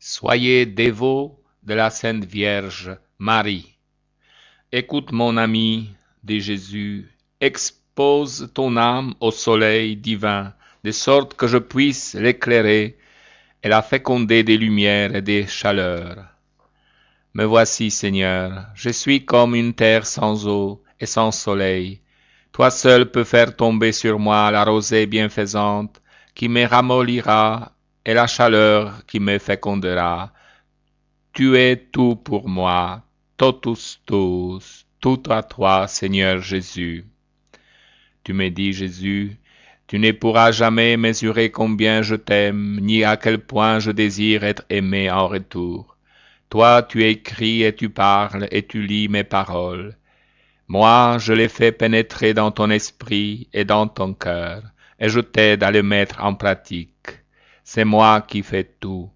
Soyez dévots de la Sainte Vierge Marie. Écoute mon ami, dit Jésus, expose ton âme au soleil divin, de sorte que je puisse l'éclairer et la féconder des lumières et des chaleurs. Me voici, Seigneur, je suis comme une terre sans eau et sans soleil. Toi seul peux faire tomber sur moi la rosée bienfaisante qui me ramollira et la chaleur qui me fécondera. Tu es tout pour moi, totus tuus, tout à toi, Seigneur Jésus. Tu me dis, Jésus, tu ne pourras jamais mesurer combien je t'aime, ni à quel point je désire être aimé en retour. Toi, tu écris et tu parles et tu lis mes paroles. Moi, je les fais pénétrer dans ton esprit et dans ton cœur, et je t'aide à les mettre en pratique. C'est moi qui fais tout.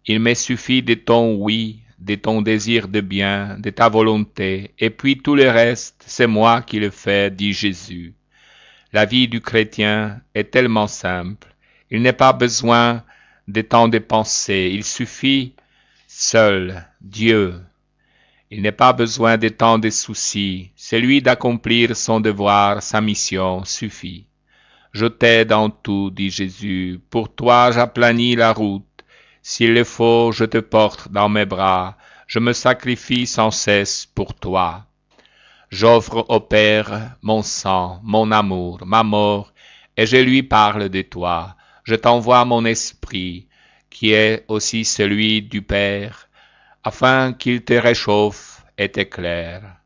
Il me suffit de ton oui, de ton désir de bien, de ta volonté, et puis tout le reste, c'est moi qui le fais, dit Jésus. La vie du chrétien est tellement simple. Il n'est pas besoin de tant de pensées, il suffit seul, Dieu. Il n'est pas besoin de tant de soucis, celui d'accomplir son devoir, sa mission, suffit. Je t'aide en tout, dit Jésus, pour toi j'aplanis la route. S'il le faut, je te porte dans mes bras, je me sacrifie sans cesse pour toi. J'offre au Père mon sang, mon amour, ma mort, et je lui parle de toi. Je t'envoie mon esprit, qui est aussi celui du Père, afin qu'il te réchauffe et t'éclaire.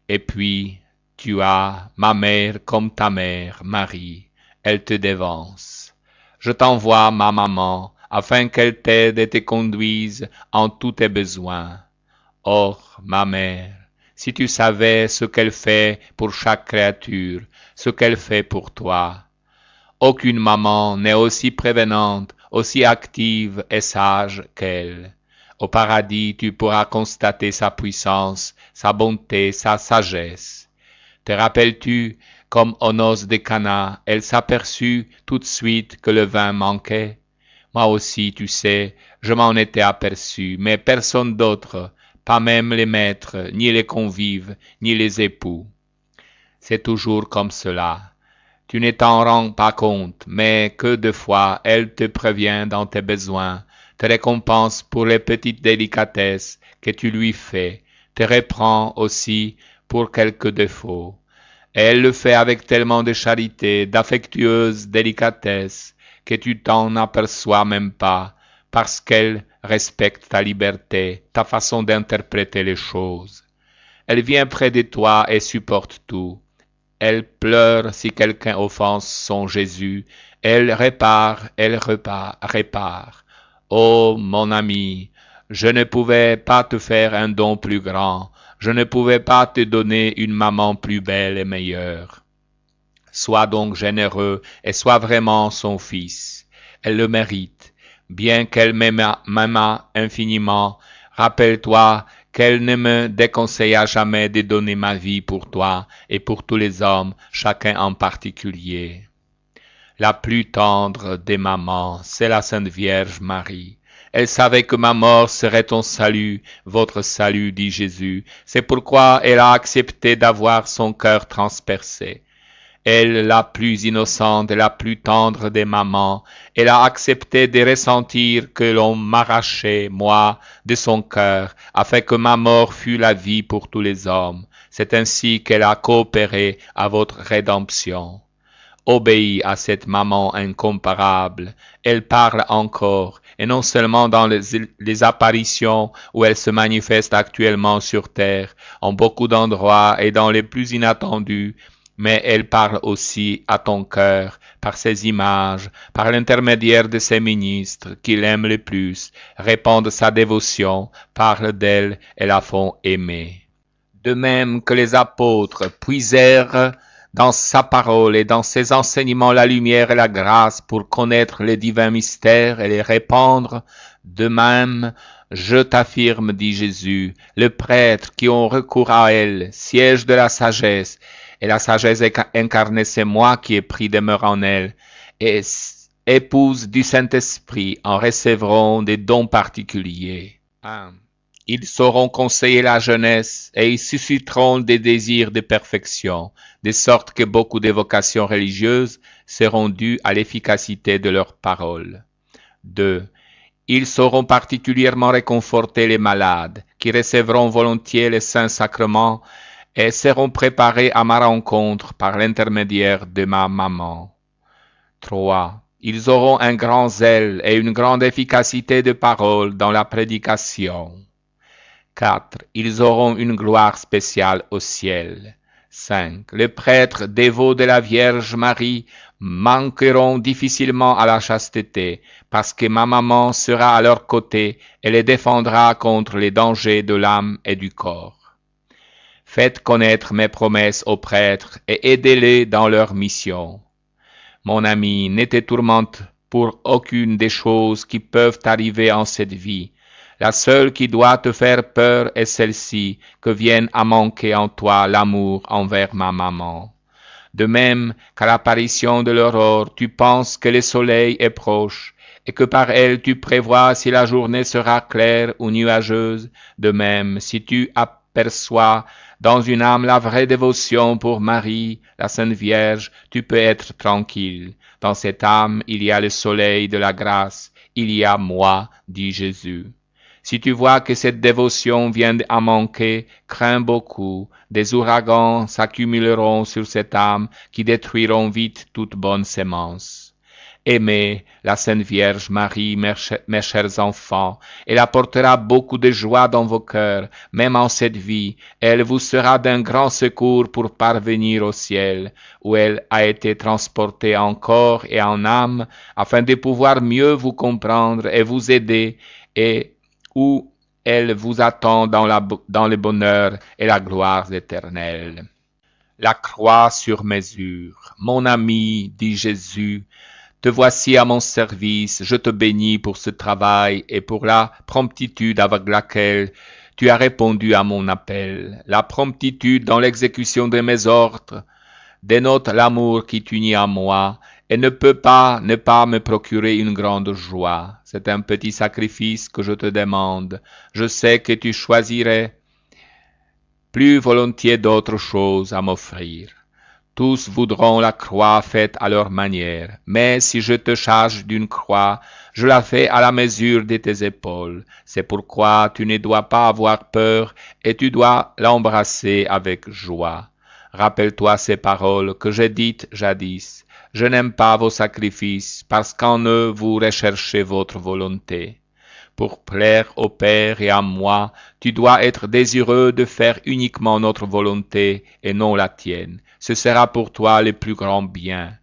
Et puis, tu as ma mère comme ta mère, Marie, elle te dévance. Je t'envoie ma maman, afin qu'elle t'aide et te conduise en tous tes besoins. Or, ma mère, si tu savais ce qu'elle fait pour chaque créature, ce qu'elle fait pour toi. Aucune maman n'est aussi prévenante, aussi active et sage qu'elle. Au paradis, tu pourras constater sa puissance, sa bonté, sa sagesse. Te rappelles-tu, comme aux noces de Cana, elle s'aperçut tout de suite que le vin manquait? Moi aussi, tu sais, je m'en étais aperçu, mais personne d'autre, pas même les maîtres, ni les convives, ni les époux. C'est toujours comme cela. Tu ne t'en rends pas compte, mais que de fois elle te prévient dans tes besoins, te récompense pour les petites délicatesses que tu lui fais, te reprend aussi pour quelques défauts. Et elle le fait avec tellement de charité, d'affectueuse délicatesse, que tu t'en aperçois même pas, parce qu'elle respecte ta liberté, ta façon d'interpréter les choses. Elle vient près de toi et supporte tout. Elle pleure si quelqu'un offense son Jésus. Elle répare. Oh, mon ami, je ne pouvais pas te faire un don plus grand. Je ne pouvais pas te donner une maman plus belle et meilleure. Sois donc généreux et sois vraiment son fils. Elle le mérite. Bien qu'elle m'aimât infiniment, rappelle-toi qu'elle ne me déconseilla jamais de donner ma vie pour toi et pour tous les hommes, chacun en particulier. La plus tendre des mamans, c'est la Sainte Vierge Marie. Elle savait que ma mort serait ton salut, votre salut, dit Jésus. C'est pourquoi elle a accepté d'avoir son cœur transpercé. Elle, la plus innocente et la plus tendre des mamans, elle a accepté de ressentir que l'on m'arrachait, moi, de son cœur, afin que ma mort fût la vie pour tous les hommes. C'est ainsi qu'elle a coopéré à votre rédemption. Obéis à cette maman incomparable. Elle parle encore, et non seulement dans les apparitions où elle se manifeste actuellement sur terre, en beaucoup d'endroits et dans les plus inattendus, mais elle parle aussi à ton cœur, par ses images, par l'intermédiaire de ses ministres, qui l'aiment le plus, répandent sa dévotion, parlent d'elle et la font aimer. De même que les apôtres puisèrent dans sa parole et dans ses enseignements la lumière et la grâce pour connaître les divins mystères et les répandre, de même, je t'affirme, dit Jésus, les prêtres qui ont recours à elle, siège de la sagesse, et la sagesse incarnée, c'est moi qui ai pris demeure en elle. Et épouses du Saint-Esprit en recevront des dons particuliers. 1. Ils sauront conseiller la jeunesse et ils susciteront des désirs de perfection, de sorte que beaucoup de vocations religieuses seront dues à l'efficacité de leurs paroles. 2. Ils sauront particulièrement réconforter les malades, qui recevront volontiers les saints sacrements et seront préparés à ma rencontre par l'intermédiaire de ma maman. 3. Ils auront un grand zèle et une grande efficacité de parole dans la prédication. 4. Ils auront une gloire spéciale au ciel. 5. Les prêtres dévots de la Vierge Marie manqueront difficilement à la chasteté, parce que ma maman sera à leur côté et les défendra contre les dangers de l'âme et du corps. Faites connaître mes promesses aux prêtres et aidez-les dans leur mission. Mon ami, ne te tourmente pour aucune des choses qui peuvent arriver en cette vie. La seule qui doit te faire peur est celle-ci, que vienne à manquer en toi l'amour envers ma maman. De même qu'à l'apparition de l'aurore, tu penses que le soleil est proche, et que par elle tu prévois si la journée sera claire ou nuageuse, de même, si tu aperçois dans une âme la vraie dévotion pour Marie, la Sainte Vierge, tu peux être tranquille. Dans cette âme, il y a le soleil de la grâce, il y a moi, dit Jésus. Si tu vois que cette dévotion vient à manquer, crains beaucoup, des ouragans s'accumuleront sur cette âme qui détruiront vite toute bonne sémence. Aimez la Sainte Vierge Marie, mes chers enfants, elle apportera beaucoup de joie dans vos cœurs, même en cette vie. Elle vous sera d'un grand secours pour parvenir au ciel, où elle a été transportée en corps et en âme, afin de pouvoir mieux vous comprendre et vous aider, et où elle vous attend dans le bonheur et la gloire éternelle. La croix sur mesure. Mon ami, dit Jésus, te voici à mon service, je te bénis pour ce travail et pour la promptitude avec laquelle tu as répondu à mon appel. La promptitude dans l'exécution de mes ordres dénote l'amour qui t'unit à moi et ne peut pas ne pas me procurer une grande joie. C'est un petit sacrifice que je te demande. Je sais que tu choisirais plus volontiers d'autres choses à m'offrir. Tous voudront la croix faite à leur manière, mais si je te charge d'une croix, je la fais à la mesure de tes épaules. C'est pourquoi tu ne dois pas avoir peur et tu dois l'embrasser avec joie. Rappelle-toi ces paroles que j'ai dites jadis. Je n'aime pas vos sacrifices, parce qu'en eux vous recherchez votre volonté. Pour plaire au Père et à moi, tu dois être désireux de faire uniquement notre volonté et non la tienne. Ce sera pour toi le plus grand bien.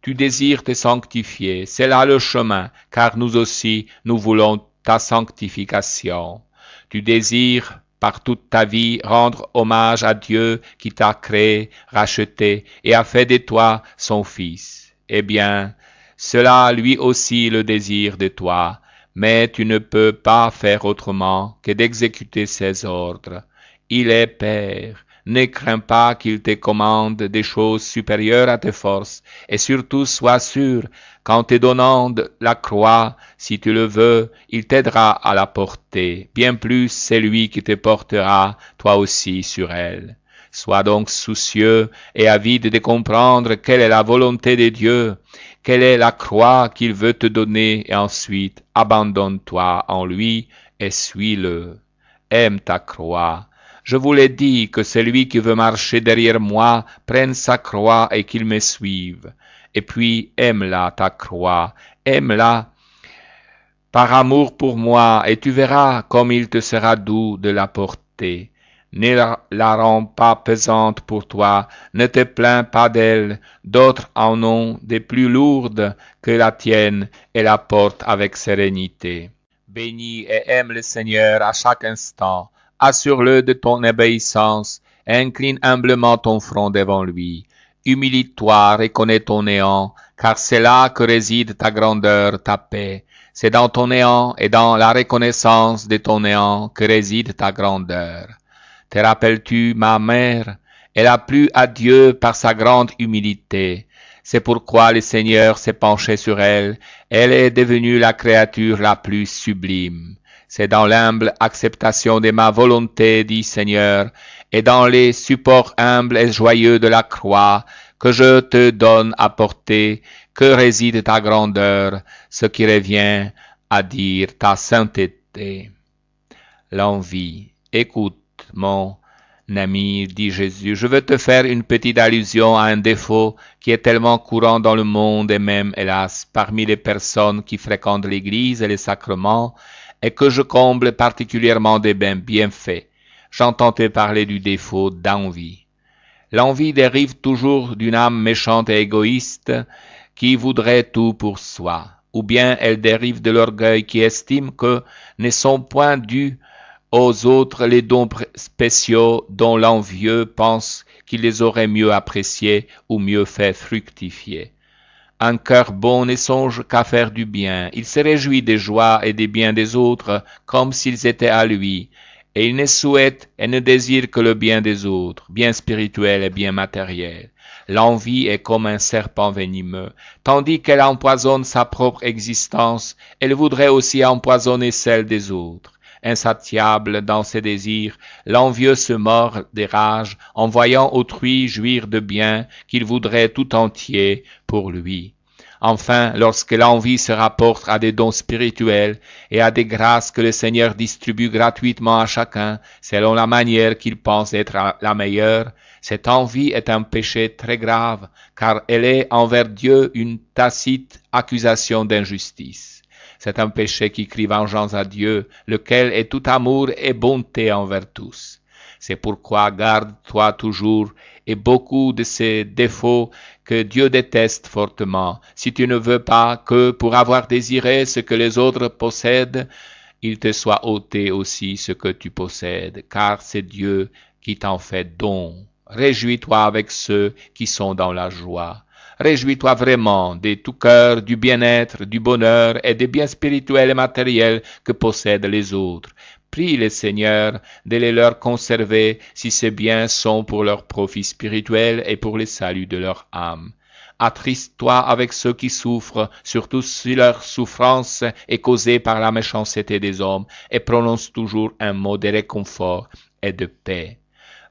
Tu désires te sanctifier, c'est là le chemin, car nous aussi, nous voulons ta sanctification. Tu désires, par toute ta vie, rendre hommage à Dieu qui t'a créé, racheté et a fait de toi son Fils. Eh bien, cela lui aussi le désire de toi, mais tu ne peux pas faire autrement que d'exécuter ses ordres. Il est Père. Ne crains pas qu'il te commande des choses supérieures à tes forces, et surtout sois sûr qu'en te donnant la croix, si tu le veux, il t'aidera à la porter. Bien plus, c'est lui qui te portera, toi aussi, sur elle. Sois donc soucieux et avide de comprendre quelle est la volonté de Dieu, quelle est la croix qu'il veut te donner, et ensuite abandonne-toi en lui et suis-le. Aime ta croix. Je vous l'ai dit que celui qui veut marcher derrière moi prenne sa croix et qu'il me suive. Et puis aime-la, ta croix, aime-la par amour pour moi, et tu verras comme il te sera doux de la porter. Ne la rends pas pesante pour toi, ne te plains pas d'elle, d'autres en ont des plus lourdes que la tienne et la portent avec sérénité. Bénis et aime le Seigneur à chaque instant, assure-le de ton obéissance, et incline humblement ton front devant lui. Humilie-toi, reconnais ton néant, car c'est là que réside ta grandeur, ta paix. C'est dans ton néant et dans la reconnaissance de ton néant que réside ta grandeur. Te rappelles-tu, ma mère? Elle a plu à Dieu par sa grande humilité. C'est pourquoi le Seigneur s'est penché sur elle. Elle est devenue la créature la plus sublime. C'est dans l'humble acceptation de ma volonté, dit Seigneur, et dans les supports humbles et joyeux de la croix, que je te donne à porter, que réside ta grandeur, ce qui revient à dire ta sainteté. L'envie. Écoute, mon ami, dit Jésus, je veux te faire une petite allusion à un défaut qui est tellement courant dans le monde et même, hélas, parmi les personnes qui fréquentent l'Église et les sacrements, et que je comble particulièrement des bienfaits. J'entends te parler du défaut d'envie. L'envie dérive toujours d'une âme méchante et égoïste qui voudrait tout pour soi, ou bien elle dérive de l'orgueil qui estime que ne sont point dus aux autres les dons spéciaux dont l'envieux pense qu'il les aurait mieux appréciés ou mieux fait fructifier. Un cœur bon ne songe qu'à faire du bien. Il se réjouit des joies et des biens des autres comme s'ils étaient à lui, et il ne souhaite et ne désire que le bien des autres, bien spirituel et bien matériel. L'envie est comme un serpent venimeux. Tandis qu'elle empoisonne sa propre existence, elle voudrait aussi empoisonner celle des autres. Insatiable dans ses désirs, l'envieux se mord des rages en voyant autrui jouir de biens qu'il voudrait tout entier pour lui. Enfin, lorsque l'envie se rapporte à des dons spirituels et à des grâces que le Seigneur distribue gratuitement à chacun, selon la manière qu'il pense être la meilleure, cette envie est un péché très grave, car elle est envers Dieu une tacite accusation d'injustice. C'est un péché qui crie vengeance à Dieu, lequel est tout amour et bonté envers tous. C'est pourquoi garde-toi toujours et beaucoup de ces défauts que Dieu déteste fortement, si tu ne veux pas que, pour avoir désiré ce que les autres possèdent, il te soit ôté aussi ce que tu possèdes, car c'est Dieu qui t'en fait don. Réjouis-toi avec ceux qui sont dans la joie. Réjouis-toi vraiment de tout cœur du bien-être, du bonheur et des biens spirituels et matériels que possèdent les autres. Prie le Seigneur de les leur conserver si ces biens sont pour leur profit spirituel et pour le salut de leur âme. Attriste-toi avec ceux qui souffrent, surtout si leur souffrance est causée par la méchanceté des hommes, et prononce toujours un mot de réconfort et de paix.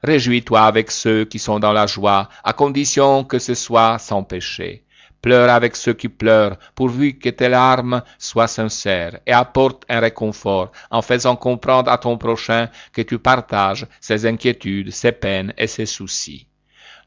Réjouis-toi avec ceux qui sont dans la joie, à condition que ce soit sans péché. Pleure avec ceux qui pleurent, pourvu que tes larmes soient sincères, et apporte un réconfort en faisant comprendre à ton prochain que tu partages ses inquiétudes, ses peines et ses soucis.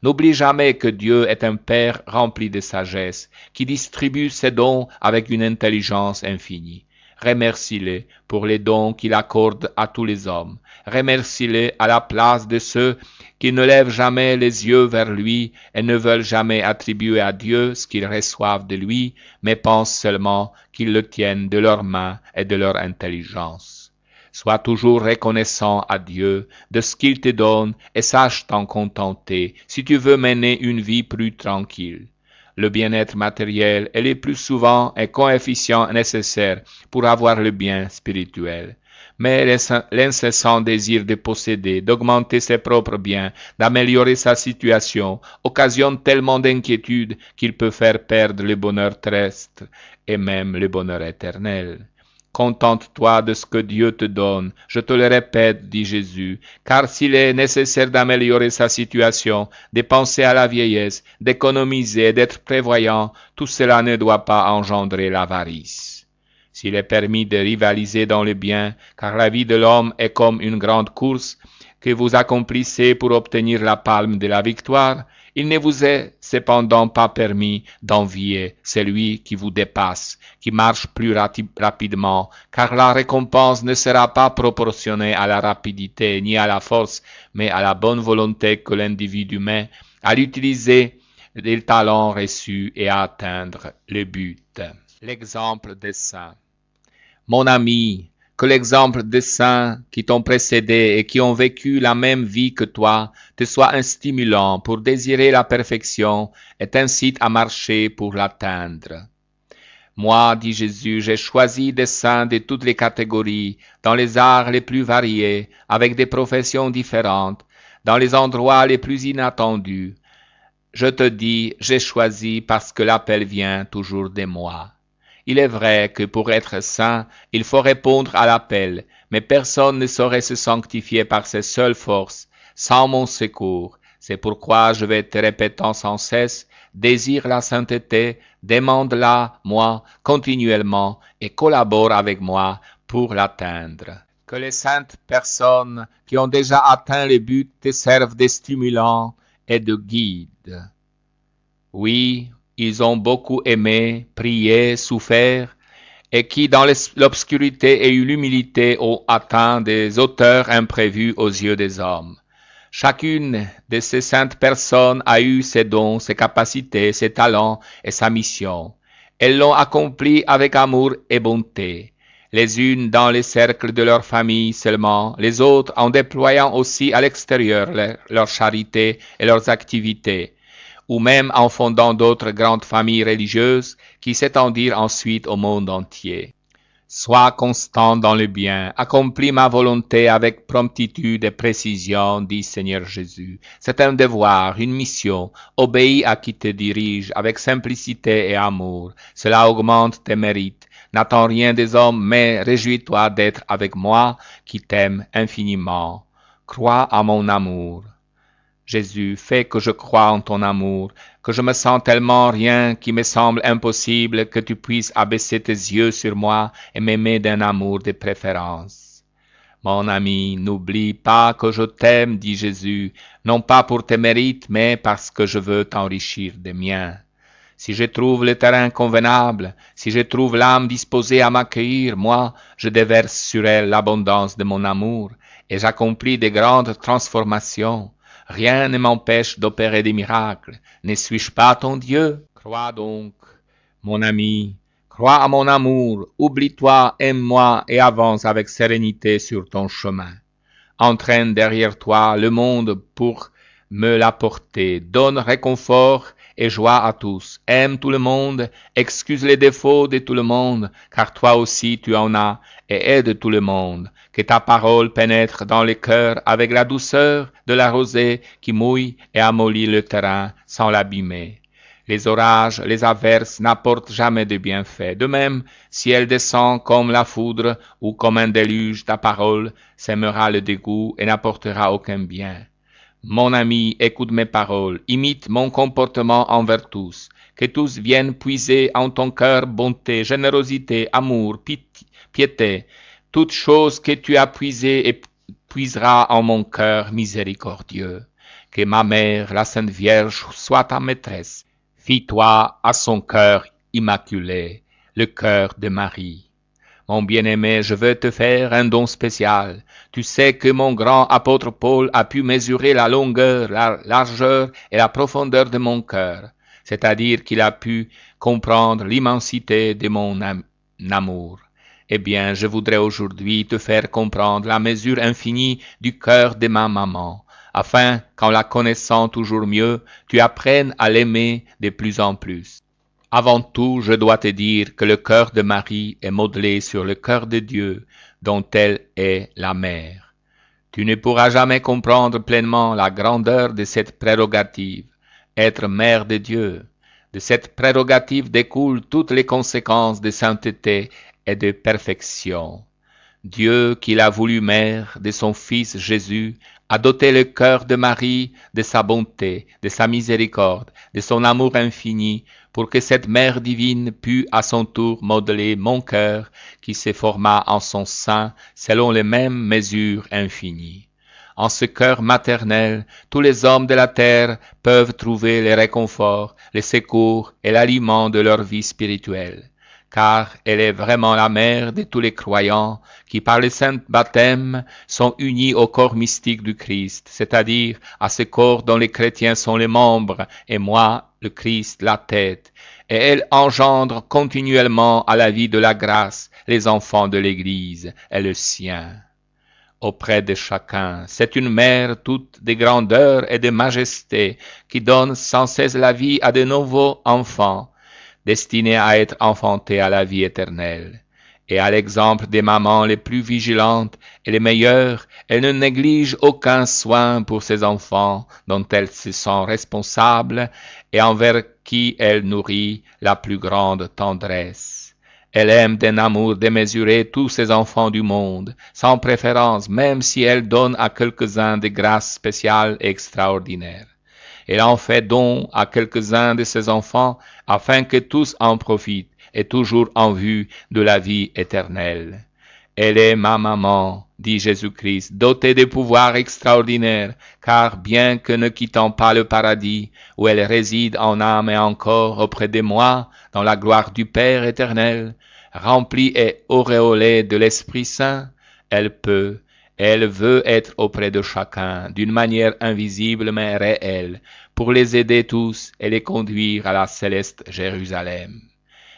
N'oublie jamais que Dieu est un Père rempli de sagesse, qui distribue ses dons avec une intelligence infinie. Remercie-le pour les dons qu'il accorde à tous les hommes. Remercie-le à la place de ceux qui ne lèvent jamais les yeux vers lui et ne veulent jamais attribuer à Dieu ce qu'ils reçoivent de lui, mais pensent seulement qu'ils le tiennent de leurs mains et de leur intelligence. Sois toujours reconnaissant à Dieu de ce qu'il te donne et sache t'en contenter si tu veux mener une vie plus tranquille. Le bien-être matériel est le plus souvent un coefficient nécessaire pour avoir le bien spirituel. Mais l'incessant désir de posséder, d'augmenter ses propres biens, d'améliorer sa situation, occasionne tellement d'inquiétude qu'il peut faire perdre le bonheur terrestre et même le bonheur éternel. Contente-toi de ce que Dieu te donne, je te le répète, dit Jésus, car s'il est nécessaire d'améliorer sa situation, de penser à la vieillesse, d'économiser, d'être prévoyant, tout cela ne doit pas engendrer l'avarice. S'il est permis de rivaliser dans le bien, car la vie de l'homme est comme une grande course que vous accomplissez pour obtenir la palme de la victoire, il ne vous est cependant pas permis d'envier celui qui vous dépasse, qui marche plus rapidement, car la récompense ne sera pas proportionnée à la rapidité ni à la force, mais à la bonne volonté que l'individu met à l'utiliser des talents reçus et à atteindre le but. L'exemple des saints. Mon ami, que l'exemple des saints qui t'ont précédé et qui ont vécu la même vie que toi te soit un stimulant pour désirer la perfection et t'incite à marcher pour l'atteindre. Moi, dit Jésus, j'ai choisi des saints de toutes les catégories, dans les arts les plus variés, avec des professions différentes, dans les endroits les plus inattendus. je te dis, j'ai choisi parce que l'appel vient toujours de moi. Il est vrai que pour être saint, il faut répondre à l'appel, mais personne ne saurait se sanctifier par ses seules forces, sans mon secours. C'est pourquoi je vais te répétant sans cesse, désire la sainteté, demande-la, moi, continuellement, et collabore avec moi pour l'atteindre. Que les saintes personnes qui ont déjà atteint le but te servent de stimulants et de guides. Oui, ils ont beaucoup aimé, prié, souffert, et qui dans l'obscurité et l'humilité ont atteint des hauteurs imprévues aux yeux des hommes. Chacune de ces saintes personnes a eu ses dons, ses capacités, ses talents et sa mission. Elles l'ont accompli avec amour et bonté, les unes dans les cercles de leur famille seulement, les autres en déployant aussi à l'extérieur leur charité et leurs activités, ou même en fondant d'autres grandes familles religieuses qui s'étendirent ensuite au monde entier. Sois constant dans le bien, accomplis ma volonté avec promptitude et précision, dit Seigneur Jésus. C'est un devoir, une mission. Obéis à qui te dirige avec simplicité et amour. Cela augmente tes mérites. N'attends rien des hommes, mais réjouis-toi d'être avec moi qui t'aime infiniment. Crois à mon amour. Jésus, fais que je croie en ton amour, que je me sens tellement rien qu'il me semble impossible que tu puisses abaisser tes yeux sur moi et m'aimer d'un amour de préférence. Mon ami, n'oublie pas que je t'aime, dit Jésus, non pas pour tes mérites, mais parce que je veux t'enrichir des miens. Si je trouve le terrain convenable, si je trouve l'âme disposée à m'accueillir, moi, je déverse sur elle l'abondance de mon amour, et j'accomplis de grandes transformations. Rien ne m'empêche d'opérer des miracles. Ne suis-je pas ton Dieu? Crois donc, mon ami, crois à mon amour, oublie-toi, aime-moi et avance avec sérénité sur ton chemin. Entraîne derrière toi le monde pour me l'apporter. Donne réconfort et joie à tous. Aime tout le monde, excuse les défauts de tout le monde, car toi aussi tu en as, et aide tout le monde. Que ta parole pénètre dans les cœurs avec la douceur de la rosée qui mouille et amollit le terrain sans l'abîmer. Les orages, les averses n'apportent jamais de bienfaits. De même, si elle descend comme la foudre ou comme un déluge, ta parole sèmera le dégoût et n'apportera aucun bien. Mon ami, écoute mes paroles, imite mon comportement envers tous, que tous viennent puiser en ton cœur bonté, générosité, amour, piété, toutes choses que tu as puisées et puiseras en mon cœur miséricordieux. Que ma mère, la Sainte Vierge, soit ta maîtresse. Fie-toi à son cœur immaculé, le cœur de Marie. Mon bien-aimé, je veux te faire un don spécial. Tu sais que mon grand apôtre Paul a pu mesurer la longueur, la largeur et la profondeur de mon cœur, c'est-à-dire qu'il a pu comprendre l'immensité de mon amour. Eh bien, je voudrais aujourd'hui te faire comprendre la mesure infinie du cœur de ma maman, afin qu'en la connaissant toujours mieux, tu apprennes à l'aimer de plus en plus. Avant tout, je dois te dire que le cœur de Marie est modelé sur le cœur de Dieu, dont elle est la mère. Tu ne pourras jamais comprendre pleinement la grandeur de cette prérogative, être mère de Dieu. De cette prérogative découlent toutes les conséquences de sainteté et de perfection. Dieu, qui l'a voulu mère de son Fils Jésus, a doté le cœur de Marie de sa bonté, de sa miséricorde, de son amour infini, pour que cette mère divine pût à son tour modeler mon cœur, qui se forma en son sein selon les mêmes mesures infinies. En ce cœur maternel, tous les hommes de la terre peuvent trouver le réconfort, le secours et l'aliment de leur vie spirituelle, car elle est vraiment la mère de tous les croyants qui, par le saint baptême, sont unis au corps mystique du Christ, c'est-à-dire à ce corps dont les chrétiens sont les membres et moi, le Christ, la tête, et elle engendre continuellement à la vie de la grâce les enfants de l'Église et le sien. Auprès de chacun, c'est une mère toute de grandeur et de majesté qui donne sans cesse la vie à de nouveaux enfants, destinés à être enfantés à la vie éternelle. Et à l'exemple des mamans les plus vigilantes et les meilleures, Elle ne néglige aucun soin pour ses enfants dont elle se sent responsable et envers qui elle nourrit la plus grande tendresse. Elle aime d'un amour démesuré tous ses enfants du monde, sans préférence, même si elle donne à quelques-uns des grâces spéciales et extraordinaires. Elle en fait don à quelques-uns de ses enfants afin que tous en profitent et toujours en vue de la vie éternelle. Elle est ma maman, dit Jésus-Christ, dotée de pouvoirs extraordinaires, car bien que ne quittant pas le paradis, où elle réside en âme et en corps auprès de moi, dans la gloire du Père éternel, remplie et auréolée de l'Esprit Saint, elle veut être auprès de chacun, d'une manière invisible mais réelle, pour les aider tous et les conduire à la céleste Jérusalem.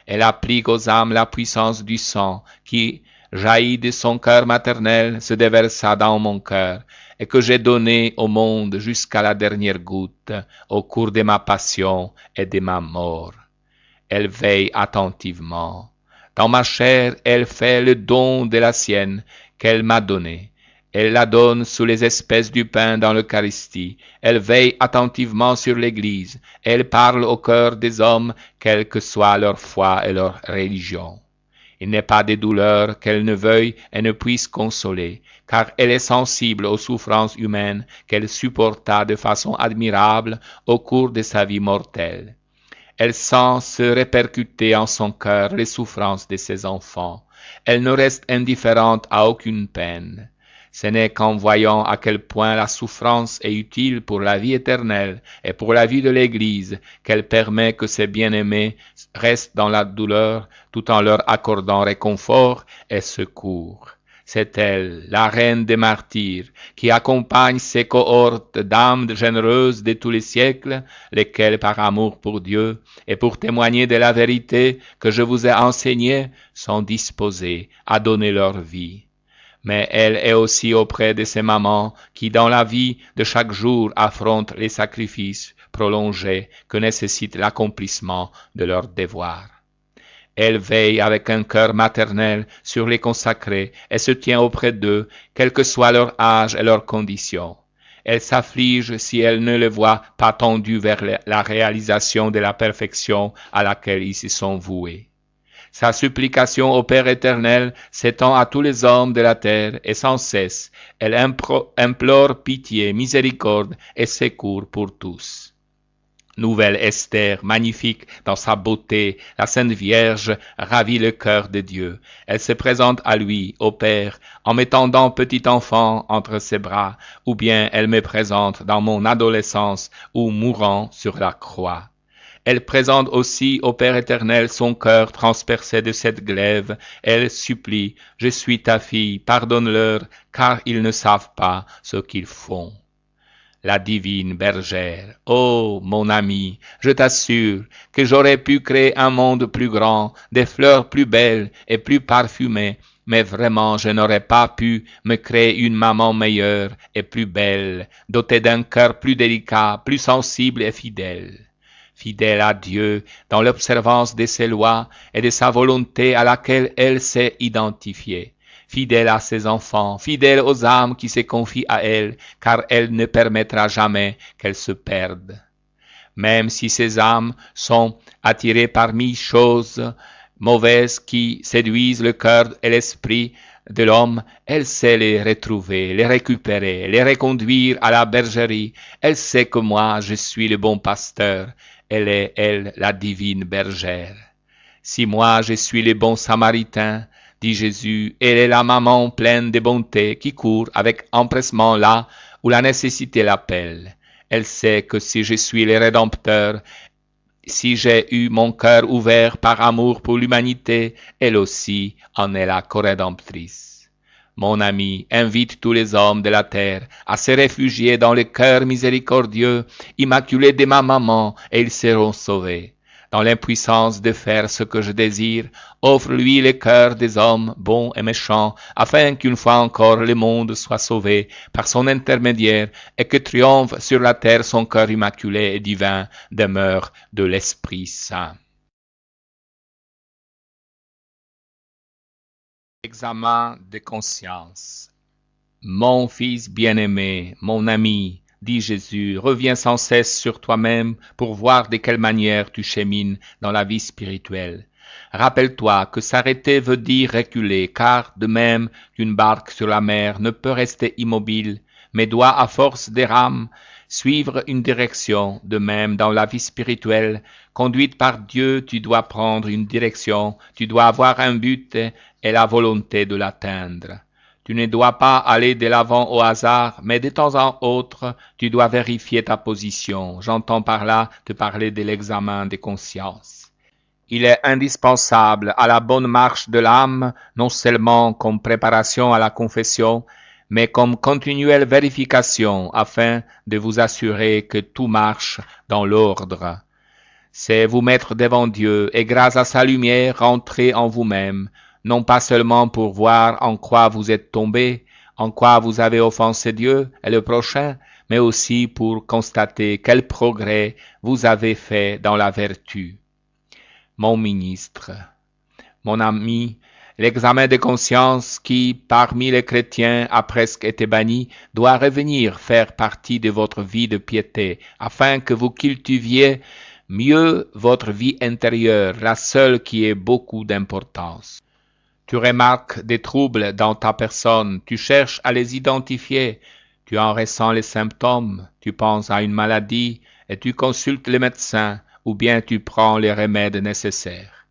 Elle applique aux âmes la puissance du sang qui, jaillit de son cœur maternel, se déversa dans mon cœur, et que j'ai donné au monde jusqu'à la dernière goutte, au cours de ma passion et de ma mort. Elle veille attentivement. Dans ma chair, elle fait le don de la sienne qu'elle m'a donnée. Elle la donne sous les espèces du pain dans l'Eucharistie. Elle veille attentivement sur l'Église. Elle parle au cœur des hommes, quelle que soit leur foi et leur religion. Il n'est pas de douleur qu'elle ne veuille et ne puisse consoler, car elle est sensible aux souffrances humaines qu'elle supporta de façon admirable au cours de sa vie mortelle. Elle sent se répercuter en son cœur les souffrances de ses enfants. Elle ne reste indifférente à aucune peine. Ce n'est qu'en voyant à quel point la souffrance est utile pour la vie éternelle et pour la vie de l'Église qu'elle permet que ses bien-aimés restent dans la douleur tout en leur accordant réconfort et secours. C'est elle, la reine des martyrs, qui accompagne ces cohortes d'âmes généreuses de tous les siècles, lesquelles, par amour pour Dieu et pour témoigner de la vérité que je vous ai enseignée, sont disposées à donner leur vie. Mais elle est aussi auprès de ces mamans qui, dans la vie de chaque jour, affrontent les sacrifices prolongés que nécessite l'accomplissement de leurs devoirs. Elle veille avec un cœur maternel sur les consacrés et se tient auprès d'eux, quel que soit leur âge et leur condition. Elle s'afflige si elle ne les voit pas tendus vers la réalisation de la perfection à laquelle ils se sont voués. Sa supplication au Père éternel s'étend à tous les hommes de la terre et sans cesse, elle implore pitié, miséricorde et secours pour tous. Nouvelle Esther, magnifique dans sa beauté, la Sainte Vierge ravit le cœur de Dieu. Elle se présente à lui, au Père, en m'étendant petit enfant entre ses bras, ou bien elle me présente dans mon adolescence ou mourant sur la croix. Elle présente aussi au Père éternel son cœur transpercé de cette glaive. Elle supplie, je suis ta fille, pardonne-leur, car ils ne savent pas ce qu'ils font. La divine bergère, ô mon ami, je t'assure que j'aurais pu créer un monde plus grand, des fleurs plus belles et plus parfumées, mais vraiment je n'aurais pas pu me créer une maman meilleure et plus belle, dotée d'un cœur plus délicat, plus sensible et fidèle. Fidèle à Dieu dans l'observance de ses lois et de sa volonté à laquelle elle s'est identifiée. Fidèle à ses enfants, fidèle aux âmes qui se confient à elle, car elle ne permettra jamais qu'elles se perdent. Même si ces âmes sont attirées par mille choses mauvaises qui séduisent le cœur et l'esprit de l'homme, elle sait les retrouver, les récupérer, les reconduire à la bergerie. Elle sait que moi, je suis le bon pasteur. Elle est, elle, la divine bergère. Si moi, je suis le bon samaritain, dit Jésus, elle est la maman pleine de bonté qui court avec empressement là où la nécessité l'appelle. Elle sait que si je suis le Rédempteur, si j'ai eu mon cœur ouvert par amour pour l'humanité, elle aussi en est la co-rédemptrice. Mon ami, invite tous les hommes de la terre à se réfugier dans le cœur miséricordieux, immaculé de ma maman, et ils seront sauvés. Dans l'impuissance de faire ce que je désire, offre-lui le cœur des hommes bons et méchants, afin qu'une fois encore le monde soit sauvé par son intermédiaire et que triomphe sur la terre son cœur immaculé et divin, demeure de l'Esprit Saint. Examen de conscience. Mon fils bien-aimé, mon ami, dit Jésus, reviens sans cesse sur toi-même pour voir de quelle manière tu chemines dans la vie spirituelle. Rappelle-toi que s'arrêter veut dire reculer, car de même qu'une barque sur la mer ne peut rester immobile, mais doit, à force des rames, suivre une direction, de même dans la vie spirituelle, conduite par Dieu, tu dois prendre une direction, tu dois avoir un but et la volonté de l'atteindre. Tu ne dois pas aller de l'avant au hasard, mais de temps en autre, tu dois vérifier ta position. J'entends par là te parler de l'examen des consciences. Il est indispensable à la bonne marche de l'âme, non seulement comme préparation à la confession, mais comme continuelle vérification afin de vous assurer que tout marche dans l'ordre. C'est vous mettre devant Dieu et grâce à sa lumière rentrer en vous-même, non pas seulement pour voir en quoi vous êtes tombé, en quoi vous avez offensé Dieu et le prochain, mais aussi pour constater quel progrès vous avez fait dans la vertu. Mon ministre, mon ami, l'examen de conscience qui, parmi les chrétiens, a presque été banni, doit revenir faire partie de votre vie de piété, afin que vous cultiviez mieux votre vie intérieure, la seule qui ait beaucoup d'importance. Tu remarques des troubles dans ta personne, tu cherches à les identifier, tu en ressens les symptômes, tu penses à une maladie et tu consultes le médecin ou bien tu prends les remèdes nécessaires.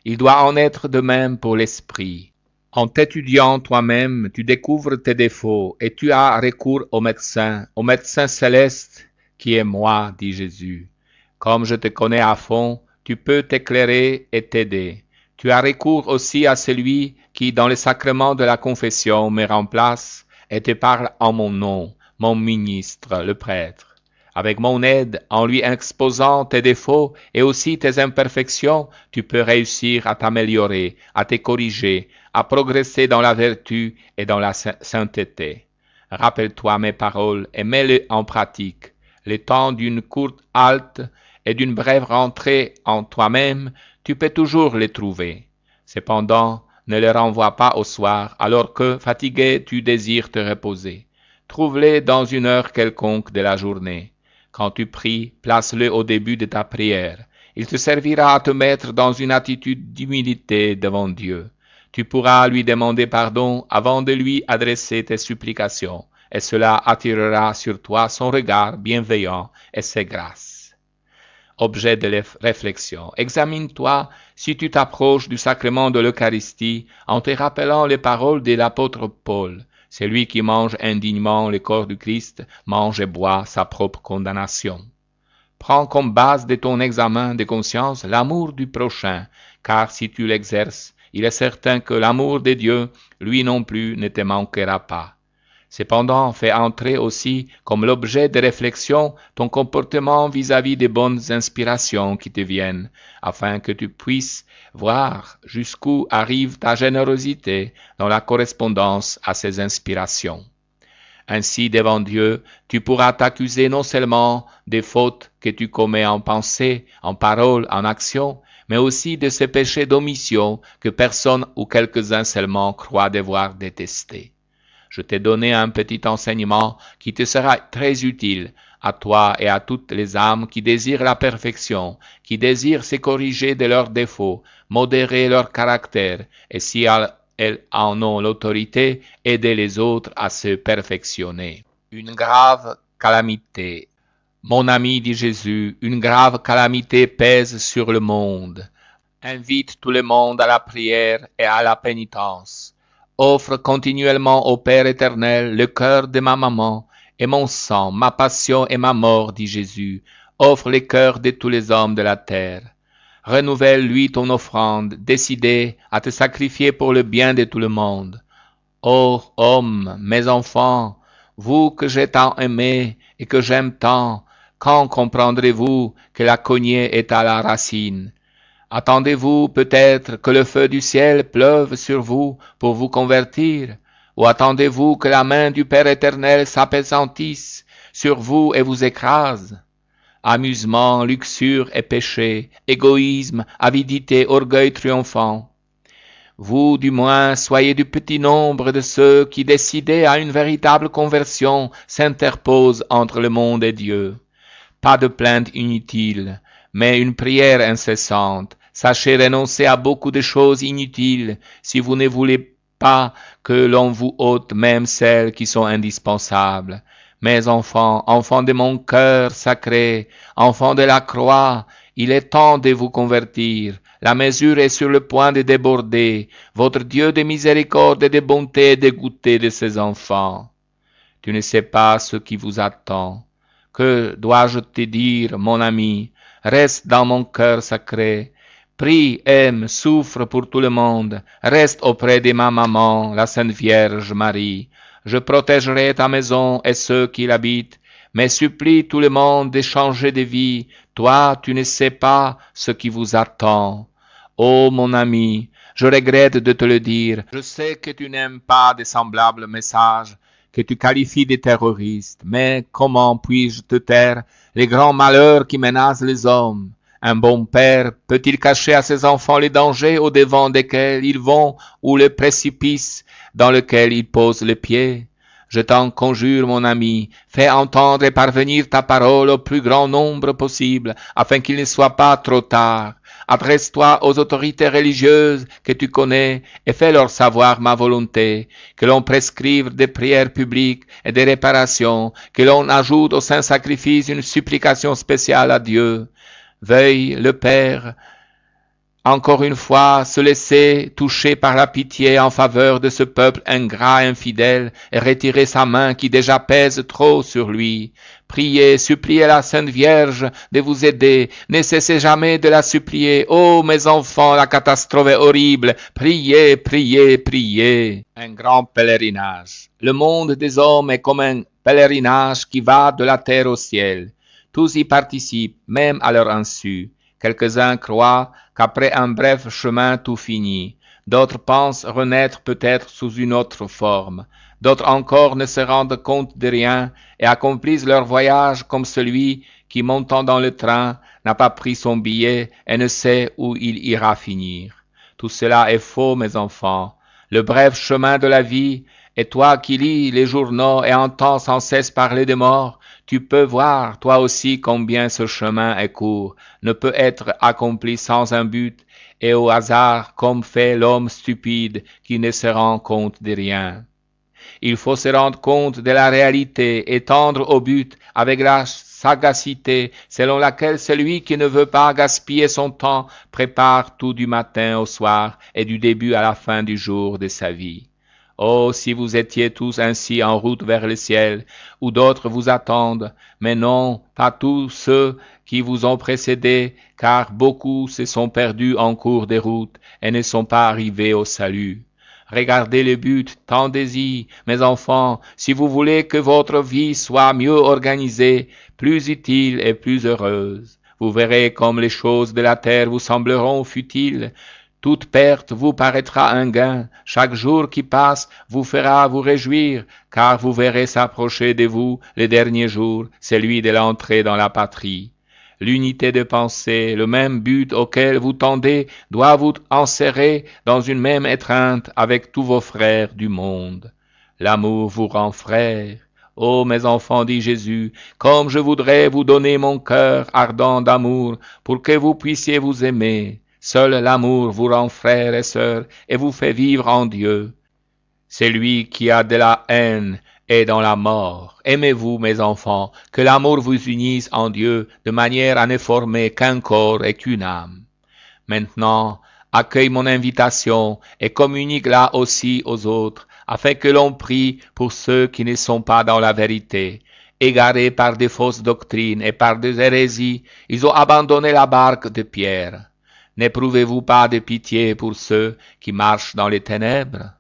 Il doit en être de même pour l'esprit. En t'étudiant toi-même, tu découvres tes défauts et tu as recours au médecin céleste qui est moi, dit Jésus. Comme je te connais à fond, tu peux t'éclairer et t'aider. Tu as recours aussi à celui qui, dans le sacrement de la confession, me remplace et te parle en mon nom, mon ministre, le prêtre. Avec mon aide, en lui exposant tes défauts et aussi tes imperfections, tu peux réussir à t'améliorer, à te corriger, à progresser dans la vertu et dans la sainteté. Rappelle-toi mes paroles et mets-les en pratique. Le temps d'une courte halte et d'une brève rentrée en toi-même, tu peux toujours les trouver. Cependant, ne les renvoie pas au soir, alors que, fatigué, tu désires te reposer. Trouve-les dans une heure quelconque de la journée. Quand tu pries, place-le au début de ta prière. Il te servira à te mettre dans une attitude d'humilité devant Dieu. Tu pourras lui demander pardon avant de lui adresser tes supplications, et cela attirera sur toi son regard bienveillant et ses grâces. Objet de réflexion. Examine-toi si tu t'approches du sacrement de l'Eucharistie en te rappelant les paroles de l'apôtre Paul. Celui qui mange indignement le corps du Christ mange et boit sa propre condamnation. Prends comme base de ton examen de conscience l'amour du prochain, car si tu l'exerces, il est certain que l'amour de Dieu, lui non plus, ne te manquera pas. Cependant, fais entrer aussi comme l'objet de réflexion ton comportement vis-à-vis des bonnes inspirations qui te viennent, afin que tu puisses voir jusqu'où arrive ta générosité dans la correspondance à ces inspirations. Ainsi, devant Dieu, tu pourras t'accuser non seulement des fautes que tu commets en pensée, en parole, en action, mais aussi de ces péchés d'omission que personne ou quelques-uns seulement croient devoir détester. Je t'ai donné un petit enseignement qui te sera très utile à toi et à toutes les âmes qui désirent la perfection, qui désirent se corriger de leurs défauts, modérer leur caractère, et si elles en ont l'autorité, aider les autres à se perfectionner. Une grave calamité. Mon ami, dit Jésus, une grave calamité pèse sur le monde. Invite tout le monde à la prière et à la pénitence. Offre continuellement au Père éternel le cœur de ma maman et mon sang, ma passion et ma mort, dit Jésus. Offre les cœurs de tous les hommes de la terre. Renouvelle-lui ton offrande, décidé à te sacrifier pour le bien de tout le monde. Ô hommes, mes enfants, vous que j'ai tant aimés et que j'aime tant, quand comprendrez-vous que la cognée est à la racine? Attendez-vous peut-être que le feu du ciel pleuve sur vous pour vous convertir? Ou attendez-vous que la main du Père éternel s'appesantisse sur vous et vous écrase? Amusement, luxure et péché, égoïsme, avidité, orgueil triomphant. Vous, du moins, soyez du petit nombre de ceux qui, décidés à une véritable conversion, s'interposent entre le monde et Dieu. Pas de plainte inutile, mais une prière incessante. Sachez renoncer à beaucoup de choses inutiles si vous ne voulez pas que l'on vous ôte même celles qui sont indispensables. Mes enfants, enfants de mon cœur sacré, enfants de la croix, il est temps de vous convertir. La mesure est sur le point de déborder. Votre Dieu de miséricorde et de bonté est dégoûté de ses enfants. Tu ne sais pas ce qui vous attend. Que dois-je te dire, mon ami? Reste dans mon cœur sacré. Prie, aime, souffre pour tout le monde. Reste auprès de ma maman, la Sainte Vierge Marie. Je protégerai ta maison et ceux qui l'habitent, mais supplie tout le monde de changer de vie. Toi, tu ne sais pas ce qui vous attend. Oh, mon ami, je regrette de te le dire. Je sais que tu n'aimes pas de semblables messages, que tu qualifies de terroristes, mais comment puis-je te taire les grands malheurs qui menacent les hommes? Un bon père peut-il cacher à ses enfants les dangers au-devant desquels ils vont ou le précipice dans lequel ils posent les pieds? Je t'en conjure, mon ami, fais entendre et parvenir ta parole au plus grand nombre possible, afin qu'il ne soit pas trop tard. Adresse-toi aux autorités religieuses que tu connais et fais-leur savoir ma volonté, que l'on prescrive des prières publiques et des réparations, que l'on ajoute au saint sacrifice une supplication spéciale à Dieu. Veuille le Père, encore une fois, se laisser toucher par la pitié en faveur de ce peuple ingrat et infidèle et retirer sa main qui déjà pèse trop sur lui. Priez, suppliez la Sainte Vierge de vous aider. Ne cessez jamais de la supplier. Oh, mes enfants, la catastrophe est horrible. Priez, priez, priez. Un grand pèlerinage. Le monde des hommes est comme un pèlerinage qui va de la terre au ciel. Tous y participent, même à leur insu. Quelques-uns croient qu'après un bref chemin tout finit. D'autres pensent renaître peut-être sous une autre forme. D'autres encore ne se rendent compte de rien et accomplissent leur voyage comme celui qui, montant dans le train, n'a pas pris son billet et ne sait où il ira finir. Tout cela est faux, mes enfants. Le bref chemin de la vie, et toi qui lis les journaux et entends sans cesse parler de mort, tu peux voir, toi aussi, combien ce chemin est court, ne peut être accompli sans un but, et au hasard, comme fait l'homme stupide qui ne se rend compte de rien. Il faut se rendre compte de la réalité et tendre au but avec la sagacité selon laquelle celui qui ne veut pas gaspiller son temps prépare tout du matin au soir et du début à la fin du jour de sa vie. Oh, si vous étiez tous ainsi en route vers le ciel, où d'autres vous attendent, mais non, pas tous ceux qui vous ont précédés, car beaucoup se sont perdus en cours de route et ne sont pas arrivés au salut. Regardez le but, tendez-y, mes enfants, si vous voulez que votre vie soit mieux organisée, plus utile et plus heureuse. Vous verrez comme les choses de la terre vous sembleront futiles. Toute perte vous paraîtra un gain, chaque jour qui passe vous fera vous réjouir, car vous verrez s'approcher de vous le dernier jour, celui de l'entrée dans la patrie. L'unité de pensée, le même but auquel vous tendez, doit vous enserrer dans une même étreinte avec tous vos frères du monde. L'amour vous rend frères. Ô mes enfants, dit Jésus, comme je voudrais vous donner mon cœur ardent d'amour pour que vous puissiez vous aimer. Seul l'amour vous rend frères et sœurs et vous fait vivre en Dieu. Celui qui a de la haine est dans la mort. Aimez-vous, mes enfants, que l'amour vous unisse en Dieu de manière à ne former qu'un corps et qu'une âme. Maintenant, accueille mon invitation et communique-la aussi aux autres, afin que l'on prie pour ceux qui ne sont pas dans la vérité. Égarés par des fausses doctrines et par des hérésies, ils ont abandonné la barque de Pierre. N'éprouvez-vous pas de pitié pour ceux qui marchent dans les ténèbres?